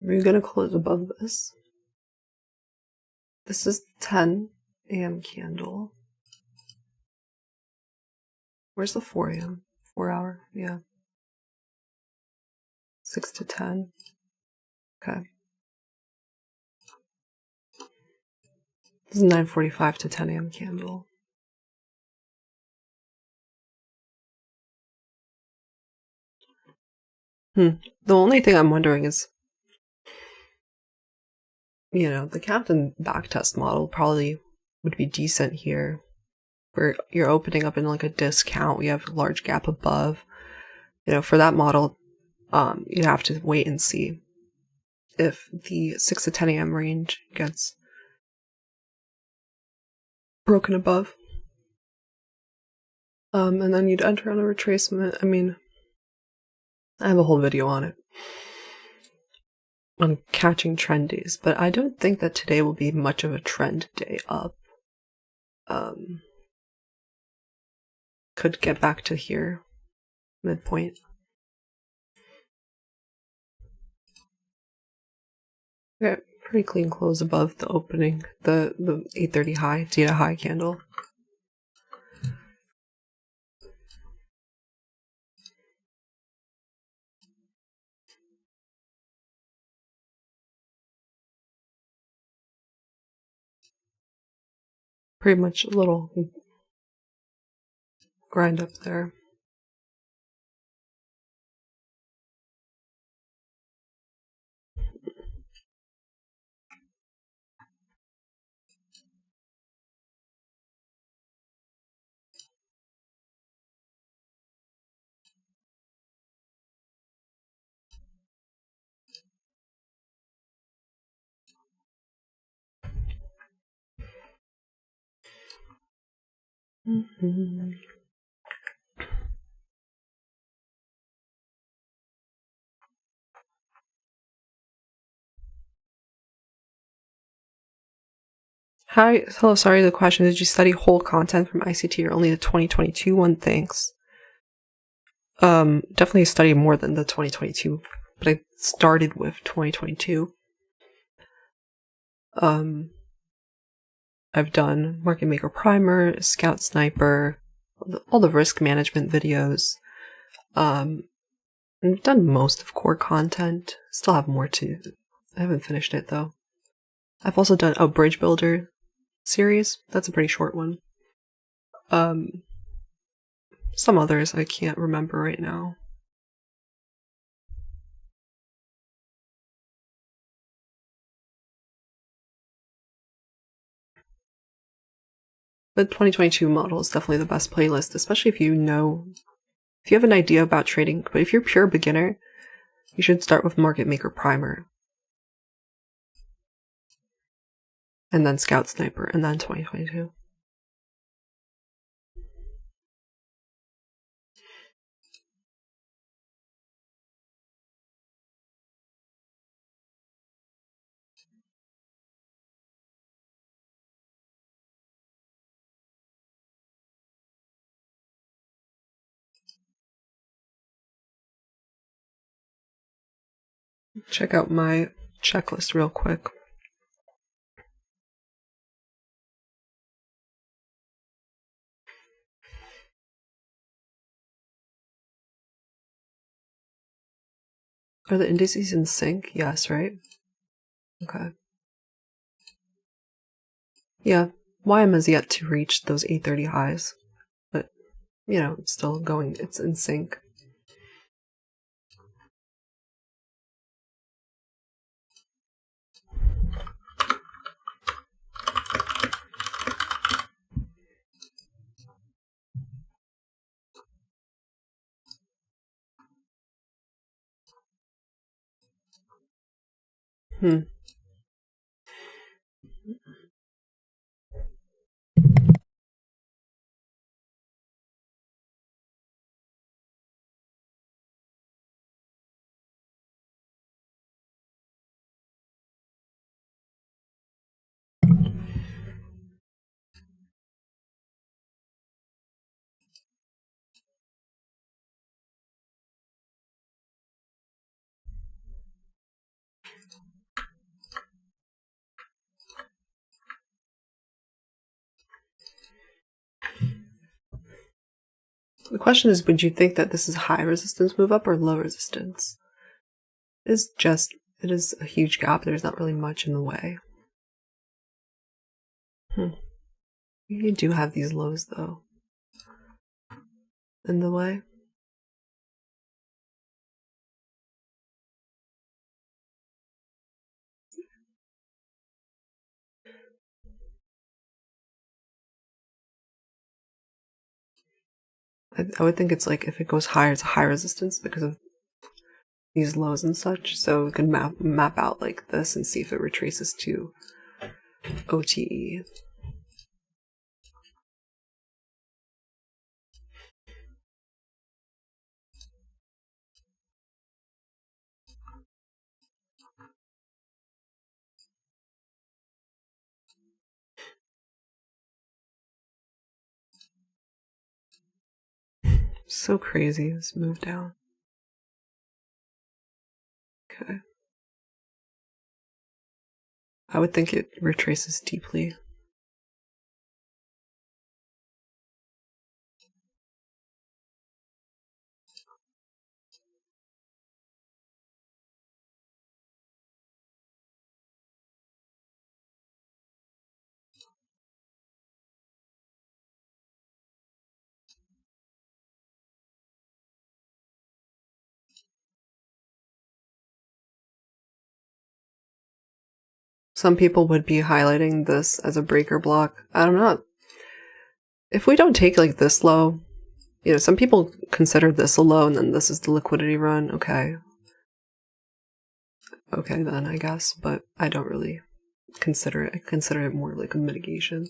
We're gonna close above this. This is 10 a.m. candle. Where's the 4 a.m.? 4 hour? Yeah. 6 to 10. Okay. This is 9:45 to 10 a.m. candle. The only thing I'm wondering is, the Captain backtest model probably would be decent here. Where you're opening up in like a discount, we have a large gap above. For that model, you'd have to wait and see if the 6 to 10 a.m. range gets broken above. And then you'd enter on a retracement. I mean, I have a whole video on it. On catching trend days, but I don't think that today will be much of a trend day up. Could get back to here, midpoint. Okay, pretty clean close above the opening, the 8:30 high, data high candle. Pretty much a little grind up there. Mm-hmm. Hi, hello, sorry, the question, did you study whole content from ICT or only the 2022 one? Thanks. Definitely studied more than the 2022, but I started with 2022. I've done Market Maker Primer, Scout Sniper, all the risk management videos. I've done most of core content. Still have more to. I haven't finished it though. I've also done a Bridge Builder series. That's a pretty short one. Some others I can't remember right now. The 2022 model is definitely the best playlist, especially if you have an idea about trading. But if you're a pure beginner, you should start with Market Maker Primer. And then Scout Sniper, and then 2022. Check out my checklist real quick. Are the indices in sync? Yes, right? Okay. Yeah, YM has yet to reach those 830 highs, but, it's still going, it's in sync. The question is, would you think that this is high resistance move up or low resistance? It is a huge gap. There's not really much in the way. You do have these lows, though, in the way. I would think it's like if it goes higher, it's a high resistance because of these lows and such. So we can map out like this and see if it retraces to OTE. So crazy, this move down. Okay. I would think it retraces deeply. Some people would be highlighting this as a breaker block. I don't know. If we don't take like this low, some people consider this a low and then this is the liquidity run. Okay. Okay, then I guess, but I don't really consider it. I consider it more like a mitigation.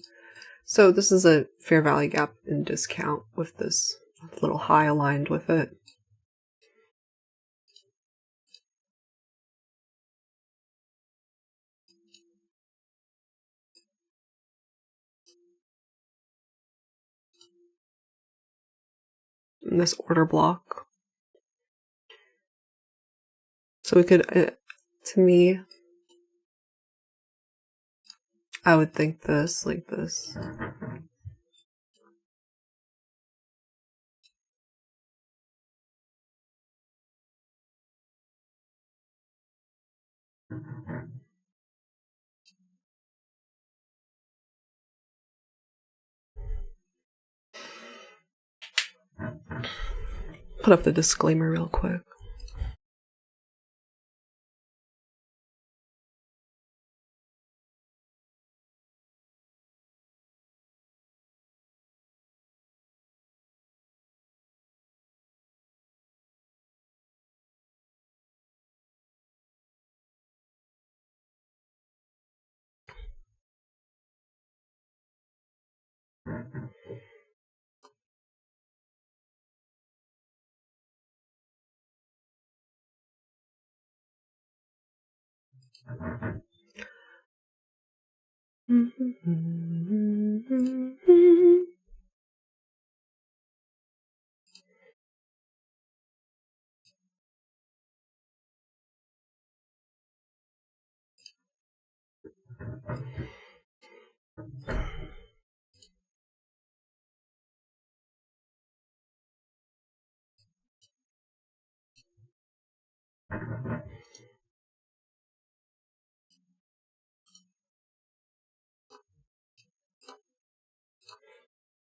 So this is a fair value gap in discount with this little high aligned with it. And this order block. So we could, to me, I would think this, like this. Put up the disclaimer real quick.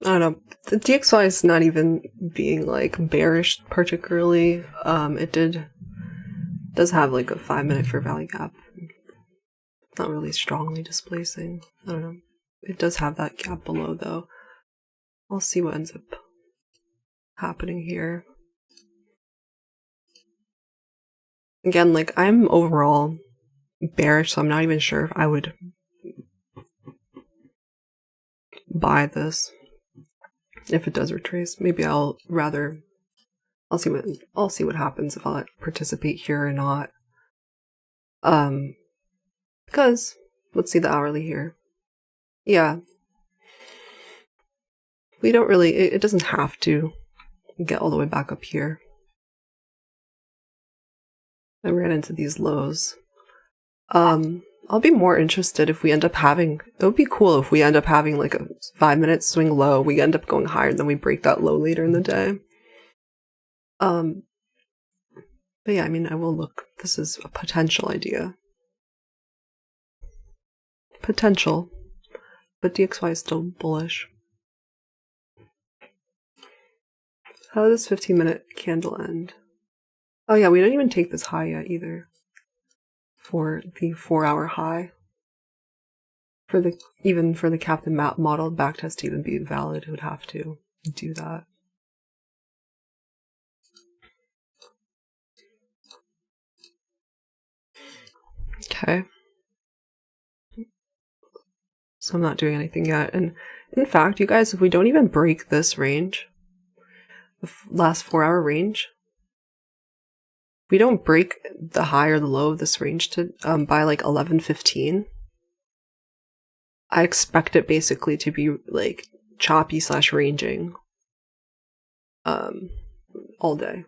I don't know. The DXY is not even being like bearish particularly. It does have like a 5-minute fair value gap. Not really strongly displacing. I don't know. It does have that gap below though. I'll see what ends up happening here. Again, like I'm overall bearish, so I'm not even sure if I would buy this if it does retrace. Maybe I'll see what happens if I'll participate here or not. Because let's see the hourly here. Yeah. We don't really, it doesn't have to get all the way back up here. I ran into these lows. I'll be more interested if we end up having, it would be cool if we end up having like a 5-minute swing low, we end up going higher, and then we break that low later in the day. But yeah, I mean, I will look, this is a potential idea. Potential. But DXY is still bullish. How does this 15-minute candle end? Oh yeah, we didn't even take this high yet either. For the 4-hour high. Even for the Captain model backtest to even be valid, it would have to do that. Okay. So I'm not doing anything yet. And in fact, you guys, if we don't even break this range, the last 4-hour range, if we don't break the high or the low of this range to by like 11:15, I expect it basically to be like choppy / ranging all day.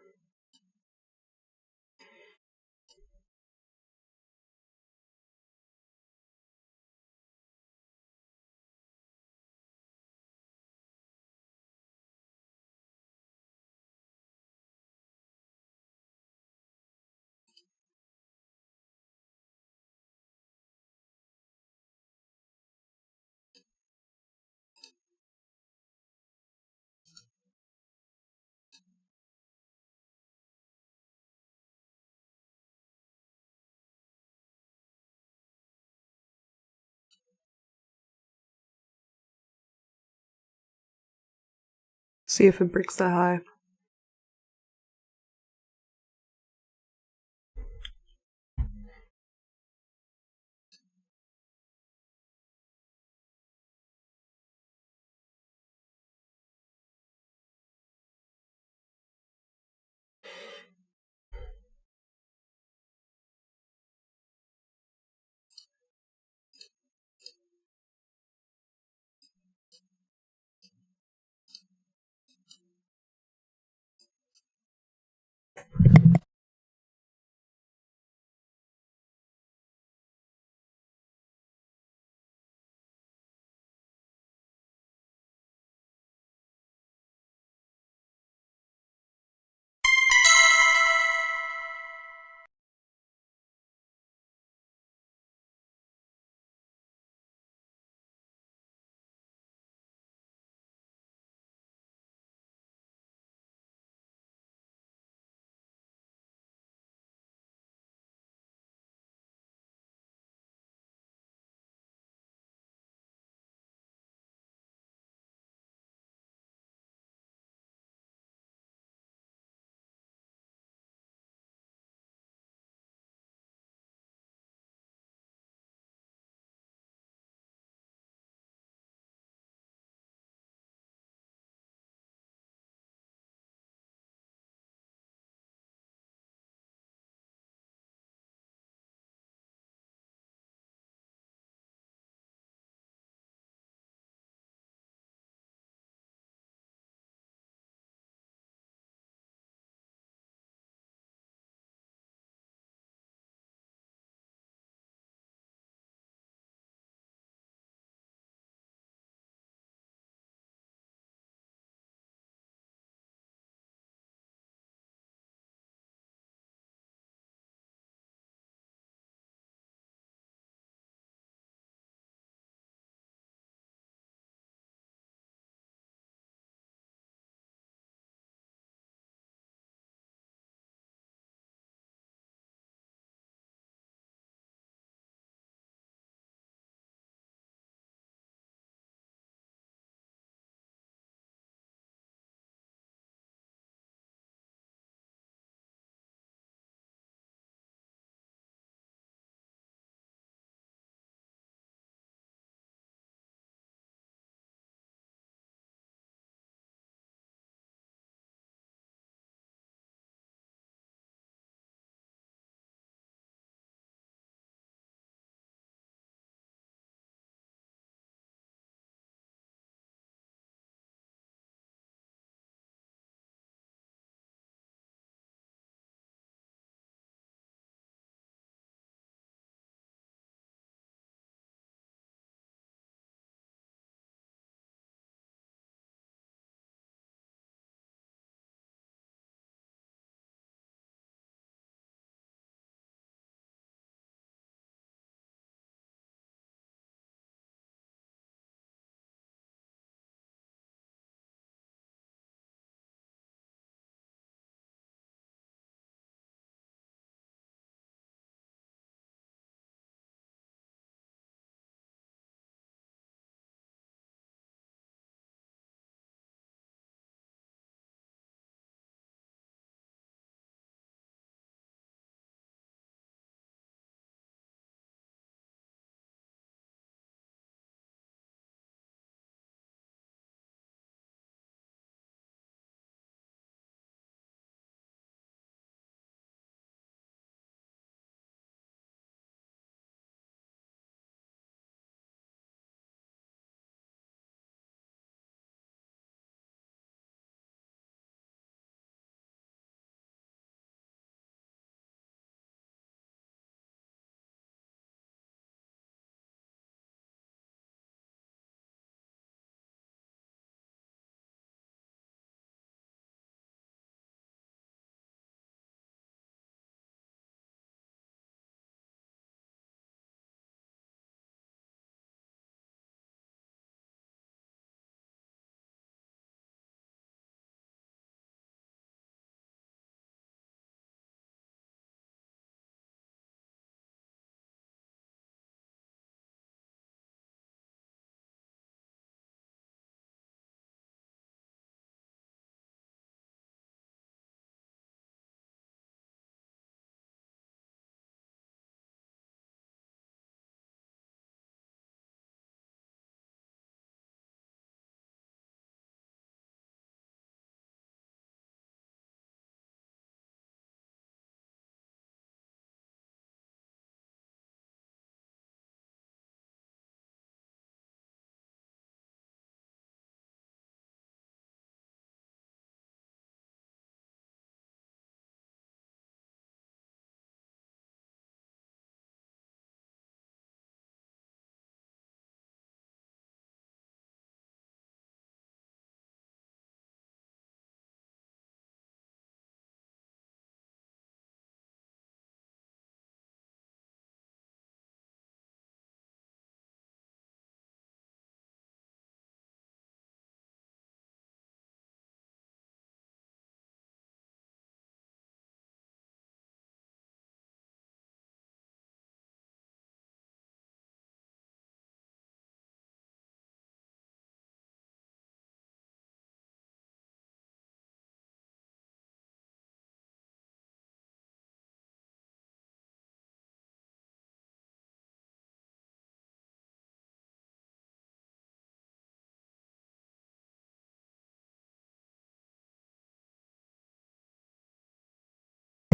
See if it breaks that high.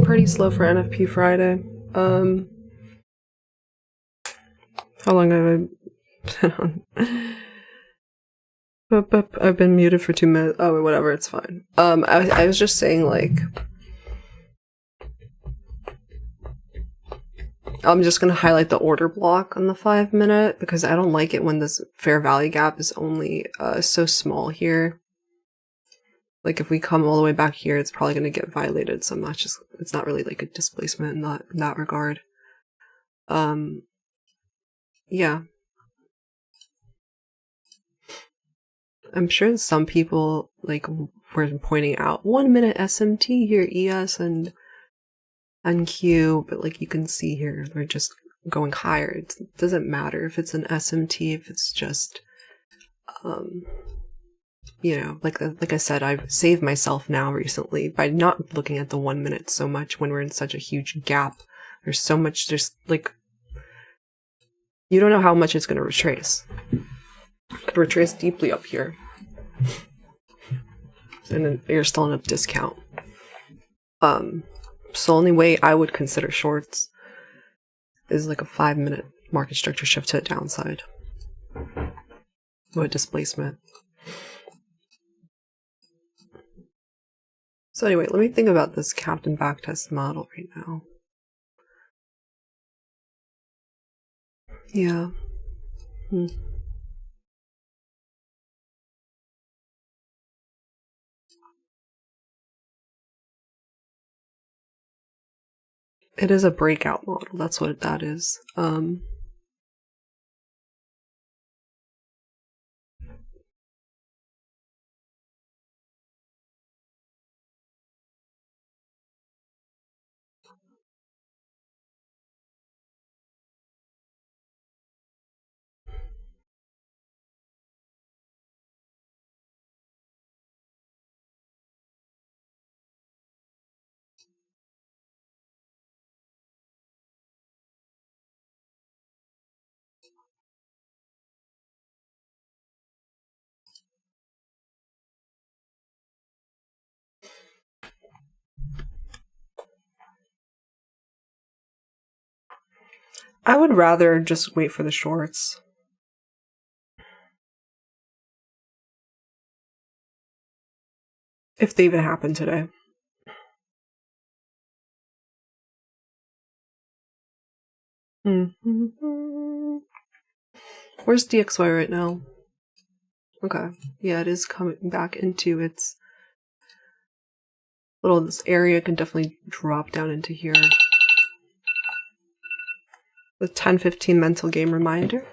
pretty slow for NFP Friday. How long have I been on? I've been muted for 2 minutes. Oh, whatever, it's fine. I was just saying, like, I'm just gonna highlight the order block on the 5 minute because I don't like it when this fair value gap is only so small here. Like, if we come all the way back here, it's probably gonna get violated. So it's not really like a displacement in that regard. Yeah. I'm sure some people, like, were pointing out 1 minute SMT here, ES and Q, but like you can see here, we're just going higher. It doesn't matter if it's an SMT, if it's just, you know, like I said, I've saved myself now recently by not looking at the 1 minute so much when we're in such a huge gap. There's so much, like, you don't know how much it's going to retrace. It could retrace deeply up here. And then you're still in a discount. So the only way I would consider shorts is like a 5 minute market structure shift to the downside. With displacement. So anyway, let me think about this Captain backtest model right now. Yeah. It is a breakout model, that's what that is. I would rather just wait for the shorts. If they even happen today. Where's DXY right now? Okay. Yeah, it is coming back into its this area can definitely drop down into here. With 10-15 mental game reminder.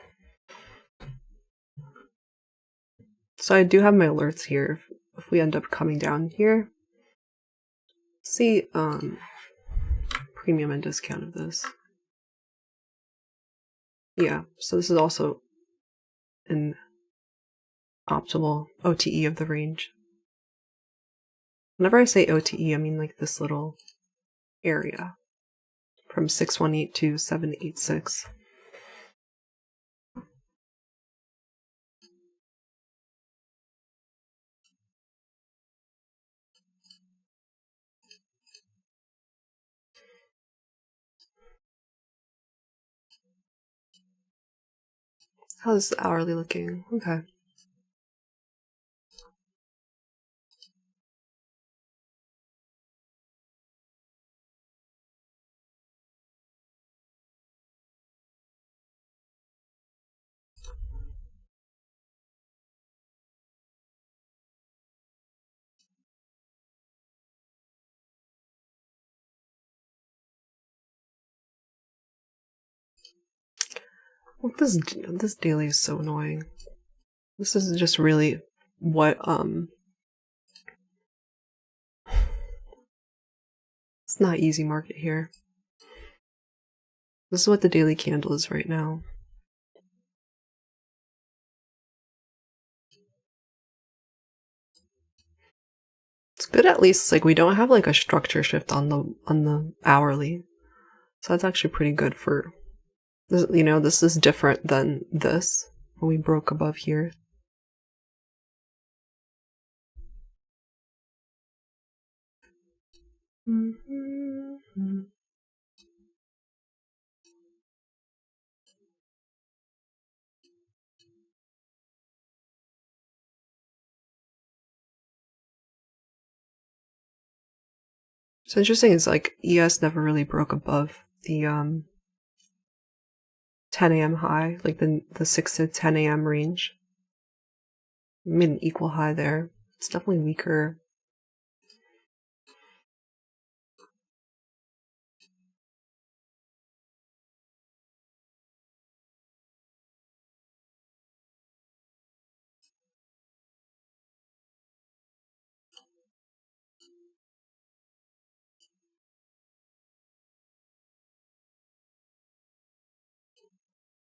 So I do have my alerts here if we end up coming down here. See premium and discount of this. Yeah, so this is also an optimal OTE of the range. Whenever I say OTE, I mean like this little area from 618 to 786. How's the hourly looking? Okay. Well, this daily is so annoying. This is just really what it's not easy market here. This is what the daily candle is right now. It's good at least like we don't have like a structure shift on the hourly. So that's actually pretty good for this, you know, this is different than this when we broke above here. It's interesting, it's like ES never really broke above the 10 a.m. high, like the 6 to 10 a.m. range. Made an equal high there. It's definitely weaker.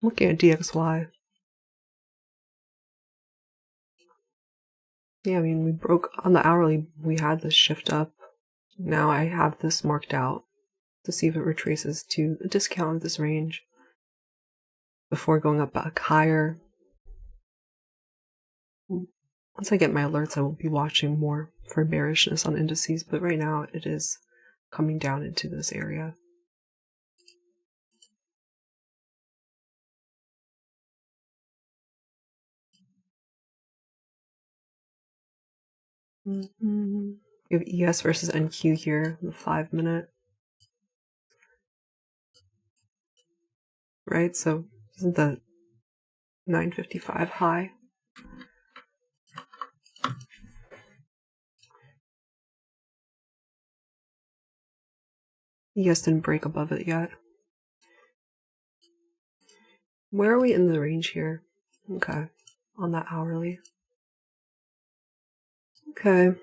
Looking at DXY. Yeah, I mean, we broke on the hourly, we had this shift up. Now I have this marked out to see if it retraces to a discount of this range before going up back higher. Once I get my alerts, I will be watching more for bearishness on indices, but right now it is coming down into this area. We have ES versus NQ here, the 5 minute. Right, so isn't the 955 high? ES didn't break above it yet. Where are we in the range here? Okay, on that hourly. Okay.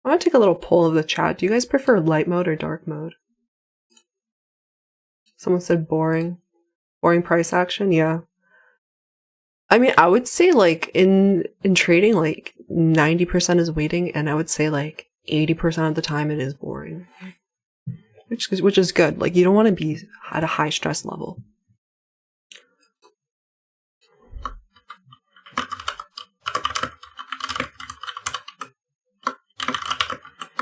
I want to take a little poll of the chat. Do you guys prefer light mode or dark mode? Someone said boring. Boring price action? Yeah. I mean, I would say like in trading, like 90% is waiting, and I would say like 80% of the time it is boring. Which is good. Like, you don't want to be at a high stress level.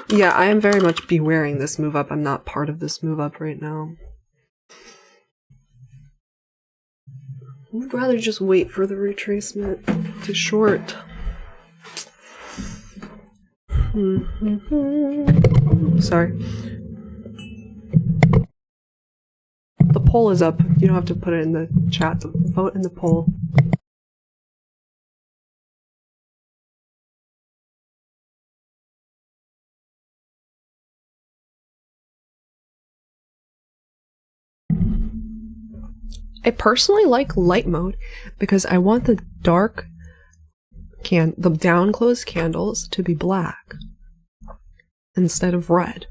Yeah, I am very much bewaring this move up. I'm not part of this move up right now. I'd rather just wait for the retracement to short. Sorry. The poll is up. You don't have to put it in the chat. Vote in the poll. I personally like light mode because I want the the down closed candles to be black instead of red.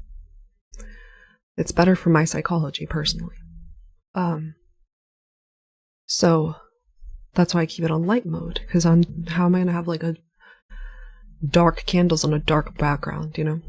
It's better for my psychology personally. So that's why I keep it on light mode, because how am I gonna have like a dark candles on a dark background, you know?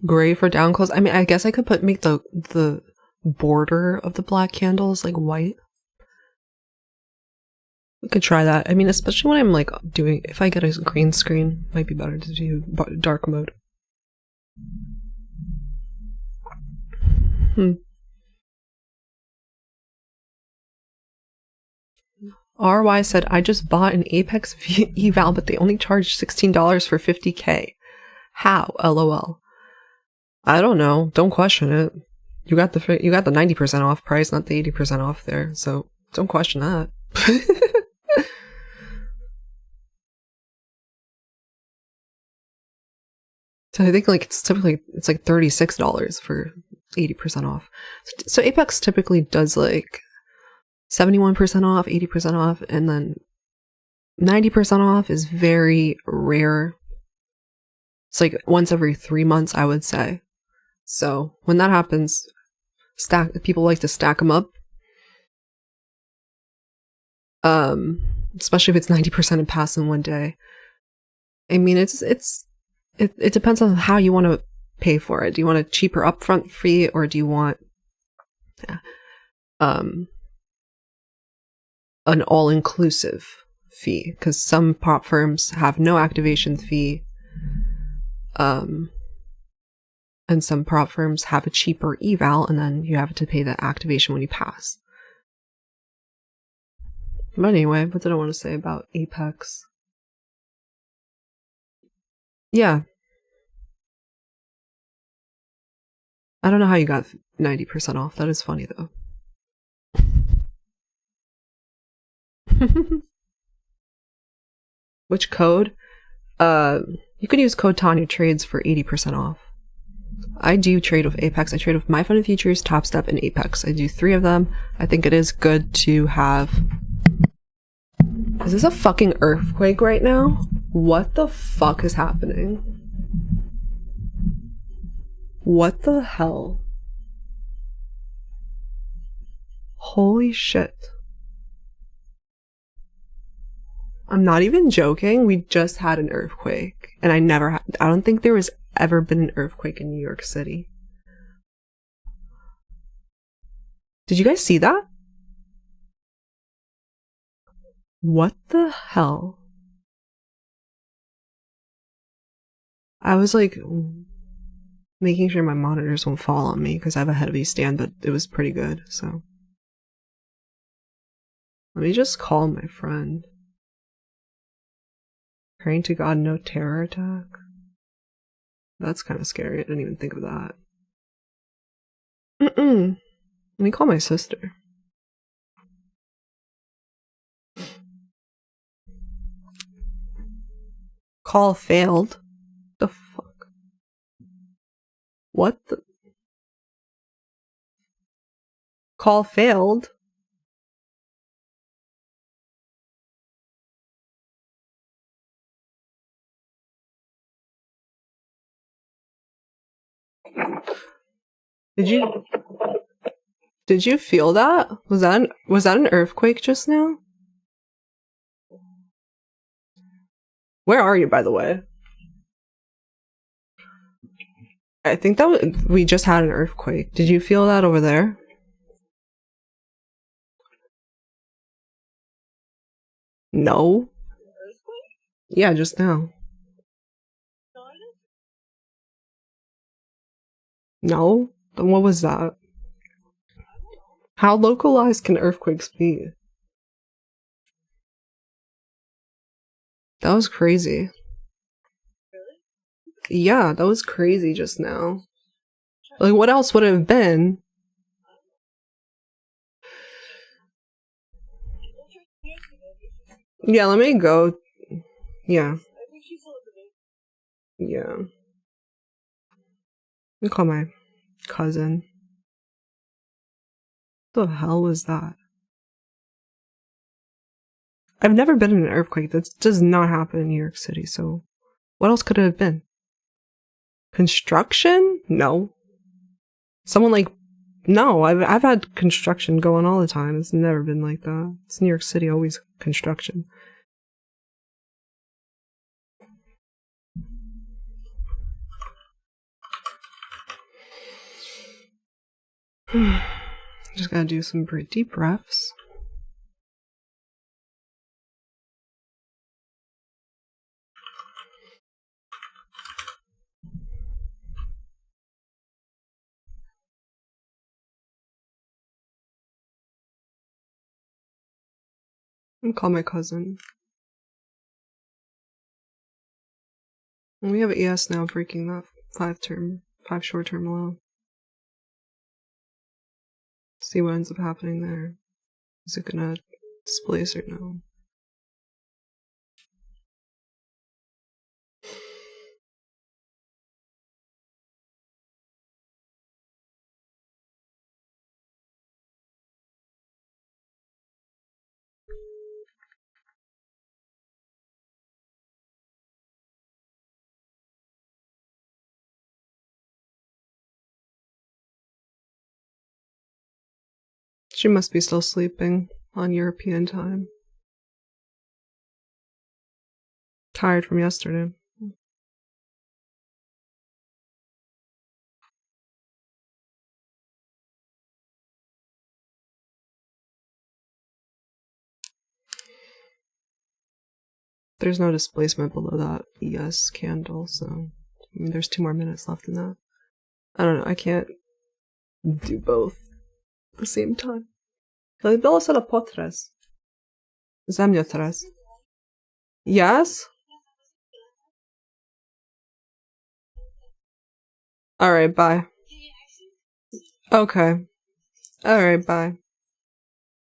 Gray for down close. I mean, I guess I could make the border of the black candles like white. We could try that. I mean, especially when I'm like if I get a green screen, it might be better to do dark mode. RY said, I just bought an Apex eval, but they only charged $16 for 50K. How? LOL. I don't know. Don't question it. You got the 90% off price, not the 80% off there. So don't question that. So I think like it's like $36 for 80% off. So Apex typically does like 71% off, 80% off, and then 90% off is very rare. It's like once every 3 months, I would say. So when that happens, people like to stack them up. Especially if it's 90% and pass in one day. I mean, it depends on how you want to pay for it. Do you want a cheaper upfront fee, or do you want an all-inclusive fee? Because some prop firms have no activation fee, and some prop firms have a cheaper eval, and then you have to pay the activation when you pass. But anyway, what did I want to say about Apex? Yeah. I don't know how you got 90% off. That is funny, though. Which code? You could use code Tanya Trades for 80% off. I do trade with Apex. I trade with My Fund Futures, Top Step, and Apex. I do 3 of them. I think it is good to have. Is this a fucking earthquake right now? What the fuck is happening? What the hell? Holy shit. I'm not even joking. We just had an earthquake. And I don't think there was ever been an earthquake in New York City. Did you guys see that? What the hell? I was like making sure my monitors won't fall on me because I have a heavy stand, but it was pretty good, so. Let me just call my friend. Praying to God, no terror attack. That's kind of scary. I didn't even think of that. Let me call my sister. Call failed. The fuck? What the? Call failed? Did you feel that? Was that an earthquake just now? Where are you, by the way? I think that we just had an earthquake. Did you feel that over there? No. Yeah, just now. No? Then what was that? How localized can earthquakes be? That was crazy. Yeah, that was crazy just now. Like, what else would it have been? Yeah, let me go. Yeah. Yeah. Let me call my cousin. What the hell was that? I've never been in an earthquake. That does not happen in New York City, so what else could it have been? Construction? No. Someone like, no, I've had construction going all the time. It's never been like that. It's New York City, always construction. Just gotta do some deep breaths. I'm gonna call my cousin. And we have ES now breaking that 5 short-term low. See what ends up happening there. Is it gonna displace or no? She must be still sleeping on European time. Tired from yesterday. There's no displacement below that ES candle, so I mean, there's 2 more minutes left in that. I don't know, I can't do both at the same time. Było solo potres. Ze mnie teraz. Yes? Alright, bye. Okay. Alright, bye.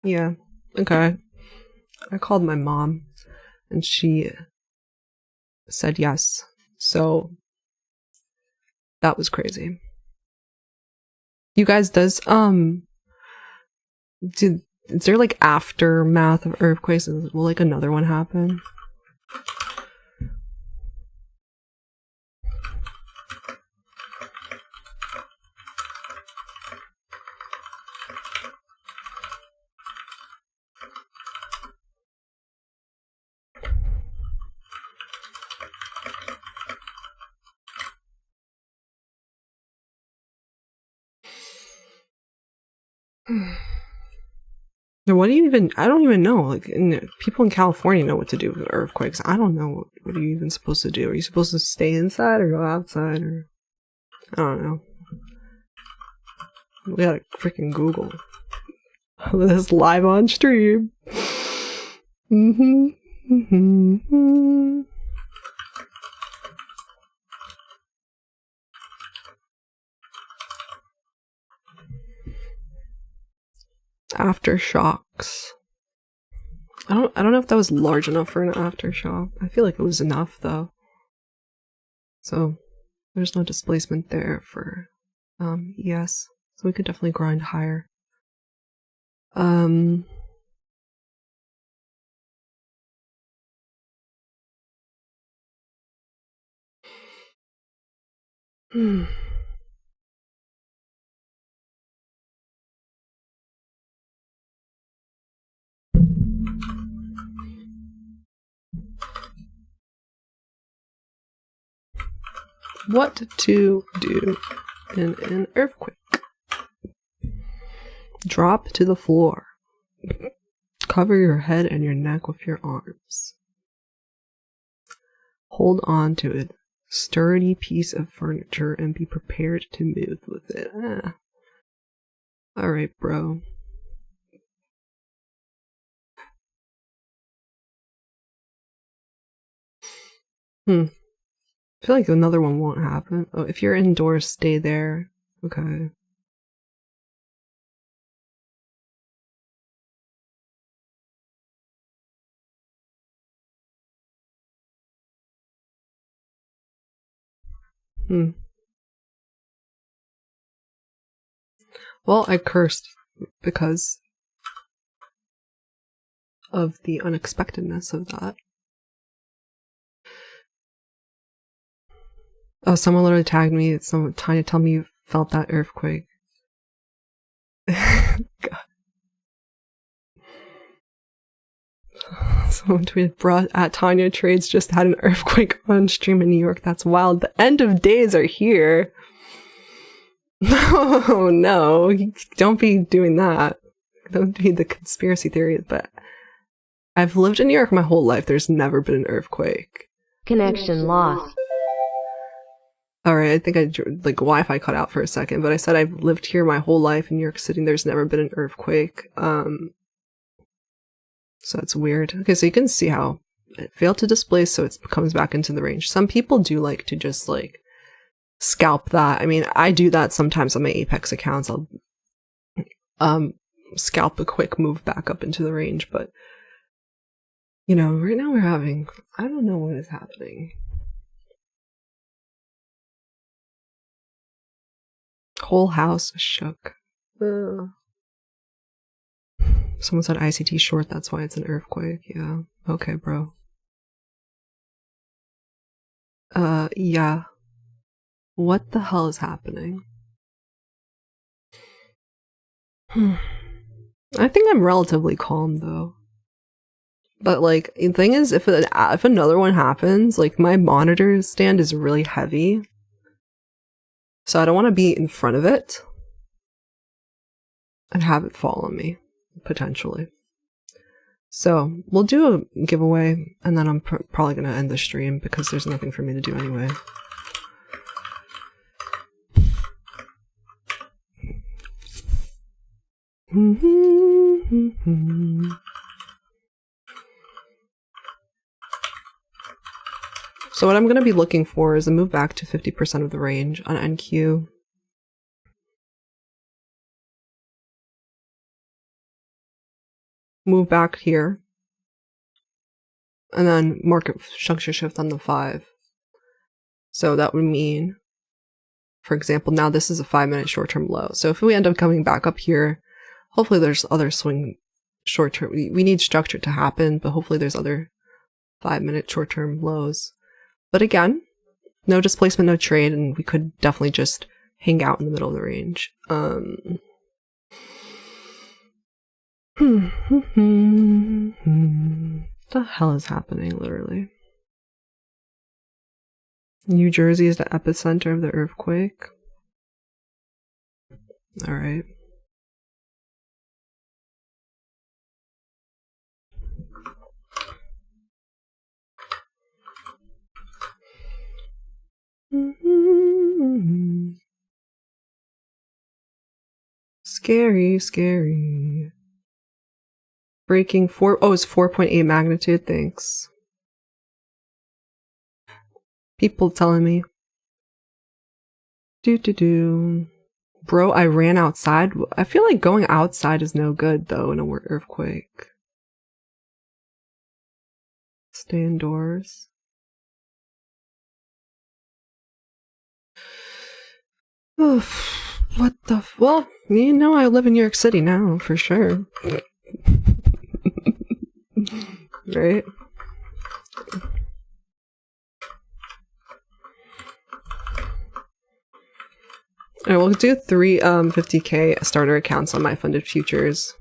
Yeah, okay. I called my mom, and she said yes. So, that was crazy. You guys, is there like aftermath of earthquakes? Will like another one happen? Now, what do you even? I don't even know. Like, people in California know what to do with earthquakes. I don't know. What are you even supposed to do? Are you supposed to stay inside or go outside? Or I don't know. We gotta freaking Google this live on stream. Aftershocks. I don't know if that was large enough for an aftershock. I feel like it was enough though. So there's no displacement there for ES. So we could definitely grind higher. What to do in an earthquake? Drop to the floor. Cover your head and your neck with your arms. Hold on to a sturdy piece of furniture and be prepared to move with it. Alright, bro. I feel like another one won't happen. Oh, if you're indoors, stay there. Okay. Well, I cursed because of the unexpectedness of that. Oh, someone literally tagged me. It's someone trying to tell me you felt that earthquake. God. Someone tweeted, "Bruh, at Tanya Trades just had an earthquake on stream in New York. That's wild. The end of days are here." Oh no, don't be doing that. Don't be the conspiracy theory. But I've lived in New York my whole life. There's never been an earthquake. Connection lost. Alright, I think like Wi-Fi cut out for a second, but I said I've lived here my whole life in New York City. There's never been an earthquake. So that's weird. Okay, so you can see how it failed to displace, so it comes back into the range. Some people do like to just like scalp that. I mean, I do that sometimes on my Apex accounts. I'll scalp a quick move back up into the range, but you know, right now we're having, I don't know what is happening. Whole house shook. Ugh. Someone said ICT short, that's why it's an earthquake. Yeah. Okay, bro. Yeah. What the hell is happening? I think I'm relatively calm though. But like, the thing is, if another one happens, like my monitor stand is really heavy. So I don't want to be in front of it and have it fall on me, potentially. So we'll do a giveaway, and then I'm probably going to end the stream because there's nothing for me to do anyway. So what I'm going to be looking for is a move back to 50% of the range on NQ. Move back here. And then market structure shift on the 5. So that would mean, for example, now this is a 5-minute short-term low. So if we end up coming back up here, hopefully there's other swing short-term. We need structure to happen, but hopefully there's other 5-minute short-term lows. But again, no displacement, no trade, and we could definitely just hang out in the middle of the range. What the hell is happening, literally? New Jersey is the epicenter of the earthquake. Alright. Scary, scary. Breaking 4. Oh, it's 4.8 magnitude. Thanks. People telling me. Bro, I ran outside. I feel like going outside is no good, though, in a earthquake. Stay indoors. Oof. What the well, you know I live in New York City now, for sure. Right? Alright, we'll do 3 50k starter accounts on my funded futures.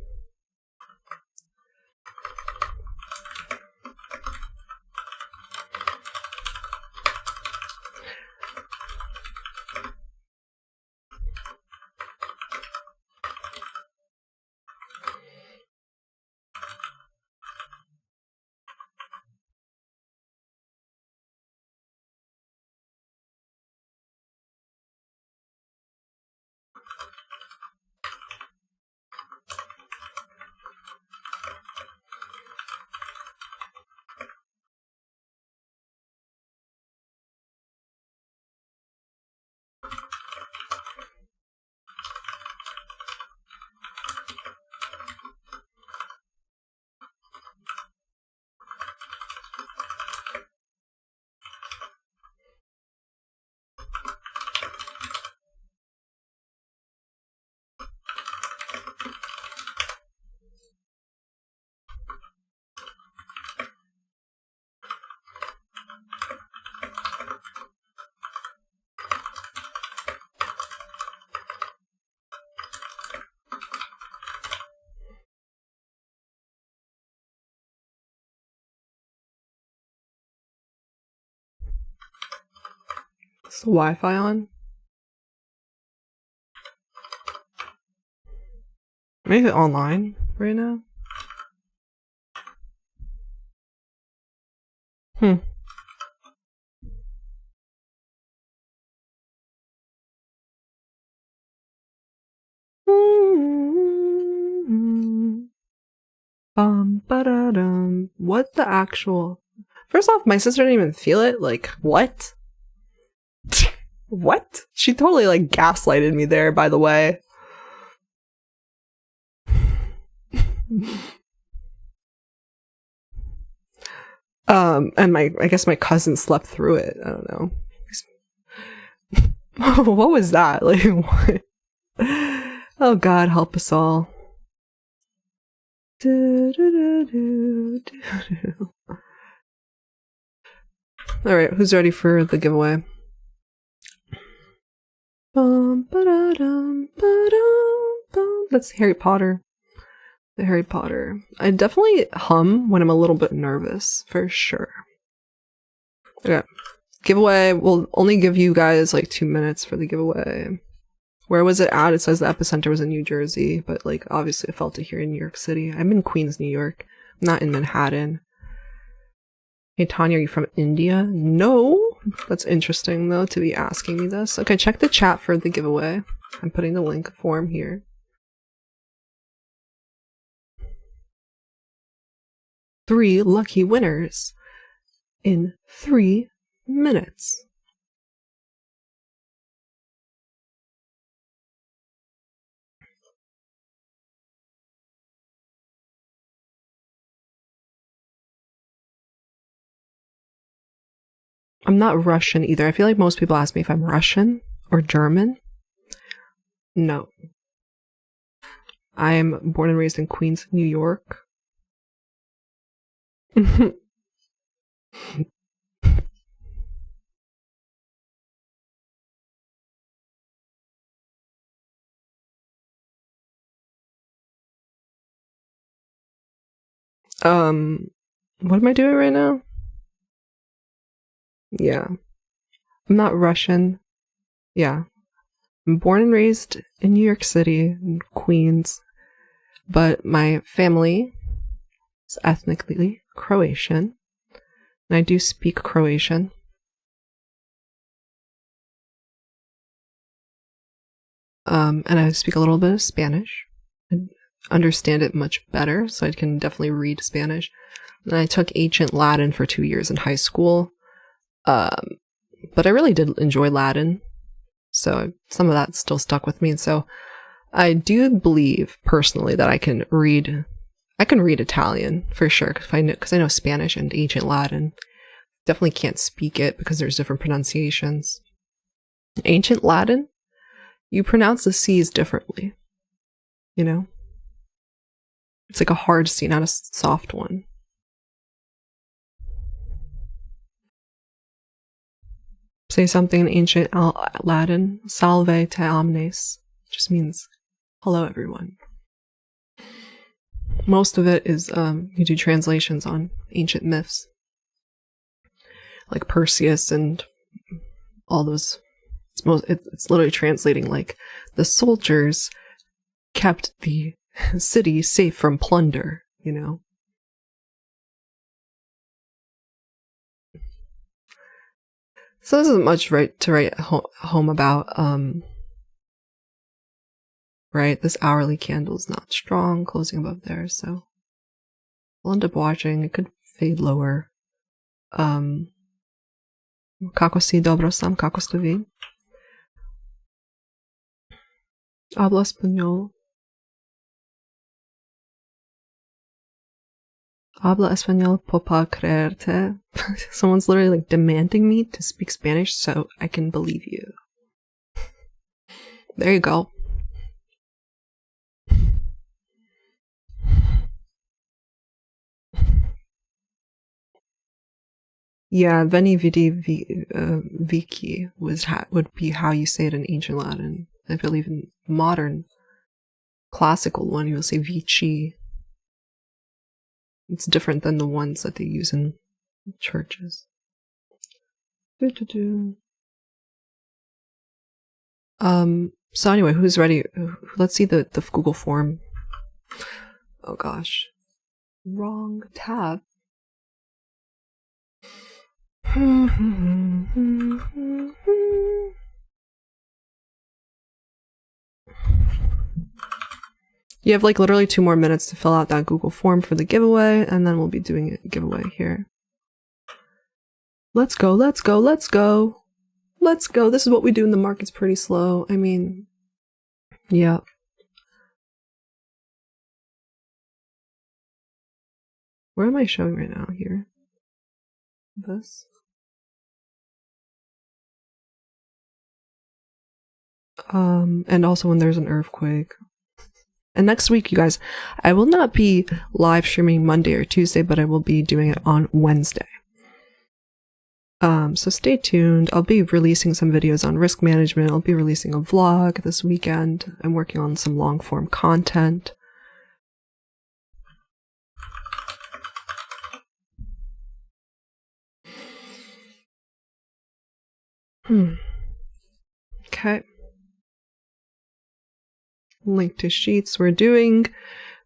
Is the Wi-Fi on? Maybe online right now? Bum, Ba-da-dum. What the actual... First off, my sister didn't even feel it. Like, what? What? She totally, like, gaslighted me there, by the way. And I guess my cousin slept through it. I don't know. What was that? Like, what? Oh God, help us all. Alright, who's ready for the giveaway? That's Harry Potter. The Harry Potter. I definitely hum when I'm a little bit nervous, for sure. Okay. Giveaway. We'll only give you guys like 2 minutes for the giveaway. Where was it at? It says the epicenter was in New Jersey, but like obviously I felt it here in New York City. I'm in Queens, New York, not in Manhattan. Hey Tanya, are you from India? No. That's interesting though to be asking me this. Okay, check the chat for the giveaway. I'm putting the link form here. 3 lucky winners in 3 minutes. I'm not Russian either. I feel like most people ask me if I'm Russian or German. No. I am born and raised in Queens, New York. What am I doing right now? Yeah. I'm not Russian. Yeah. I'm born and raised in New York City, in Queens, but my family is ethnically Croatian, and I do speak Croatian. And I speak a little bit of Spanish. I understand it much better, so I can definitely read Spanish. And I took ancient Latin for 2 years in high school. But I really did enjoy Latin, so some of that still stuck with me. And so I do believe personally that I can read Italian for sure, because I know Spanish and ancient Latin. Definitely can't speak it because there's different pronunciations. Ancient Latin, you pronounce the C's differently, you know? It's like a hard C, not a soft one. Say something in ancient Latin, salve te omnes, just means hello everyone. Most of it is, you do translations on ancient myths, like Perseus and all those. It's literally translating like the soldiers kept the city safe from plunder, you know. So this isn't much to write home about. Right, this hourly candle is not strong, closing above there, so we'll end up watching. It could fade lower. Kako si, dobro sam, kako ste vi? Habla español. Habla español para creerte. Someone's literally like demanding me to speak Spanish so I can believe you. There you go. Yeah, veni vidi vici would be how you say it in ancient Latin. I believe in modern classical one, you will say vici. It's different than the ones that they use in churches. So anyway, who's ready? Let's see the Google form. Oh gosh. Wrong tab. You have like literally 2 more minutes to fill out that Google form for the giveaway, and then we'll be doing a giveaway here. Let's go, let's go, let's go. Let's go. This is what we do when the market's pretty slow. I mean, yeah. Where am I showing right now? Here. This. And also when there's an earthquake. And next week, you guys, I will not be live streaming Monday or Tuesday, but I will be doing it on Wednesday. So stay tuned. I'll be releasing some videos on risk management. I'll be releasing a vlog this weekend. I'm working on some long form content. Okay. Link to sheets. We're doing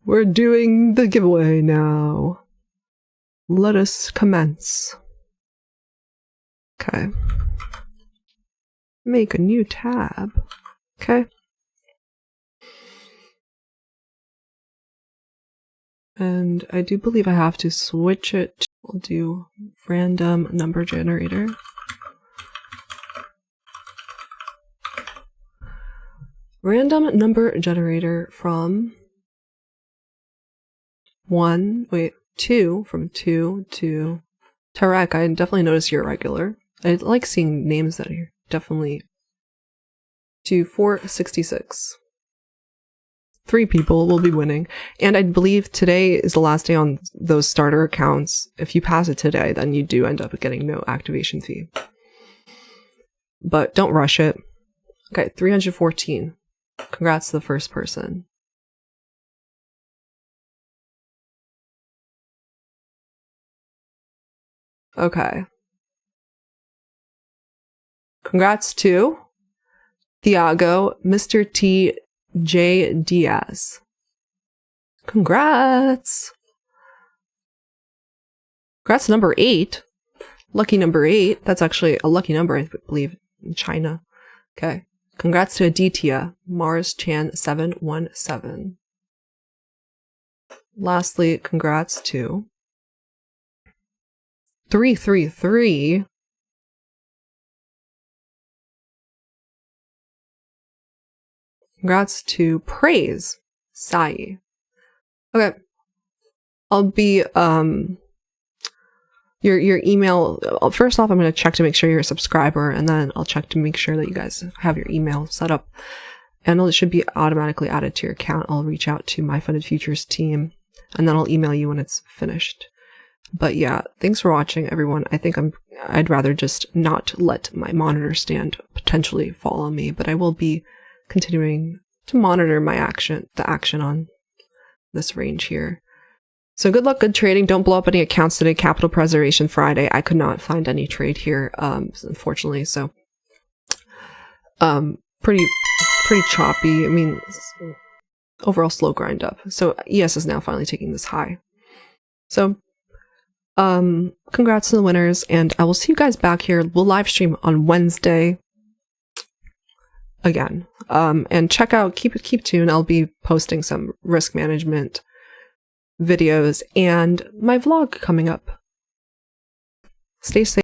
the giveaway now. Let us commence. Okay. Make a new tab. Okay. And I do believe I have to switch it. We'll do random number generator. Random number generator from 2 to Tarek. I definitely notice you're regular. I like seeing names that are definitely to 466. 3 people will be winning. And I believe today is the last day on those starter accounts. If you pass it today, then you do end up getting no activation fee. But don't rush it. Okay, 314. Congrats to the first person. Okay. Congrats to Thiago, Mr. T. J. Diaz. Congrats! Congrats number 8. Lucky number 8. That's actually a lucky number, I believe, in China. Okay. Congrats to Aditya, Mars Chan 717. Lastly, congrats to 333. Congrats to Praise, Sai. Okay. I'll be, your email, first off, I'm going to check to make sure you're a subscriber, and then I'll check to make sure that you guys have your email set up. And it should be automatically added to your account. I'll reach out to my Funded Futures team, and then I'll email you when it's finished. But yeah, thanks for watching, everyone. I think I'd rather just not let my monitor stand potentially fall on me, but I will be continuing to monitor the action on this range here. So good luck, good trading. Don't blow up any accounts today. Capital Preservation Friday. I could not find any trade here, unfortunately. So, pretty choppy. I mean, overall slow grind up. So ES is now finally taking this high. So, congrats to the winners, and I will see you guys back here. We'll live stream on Wednesday again. And check out, keep tuned. I'll be posting some risk management videos and my vlog coming up. Stay safe.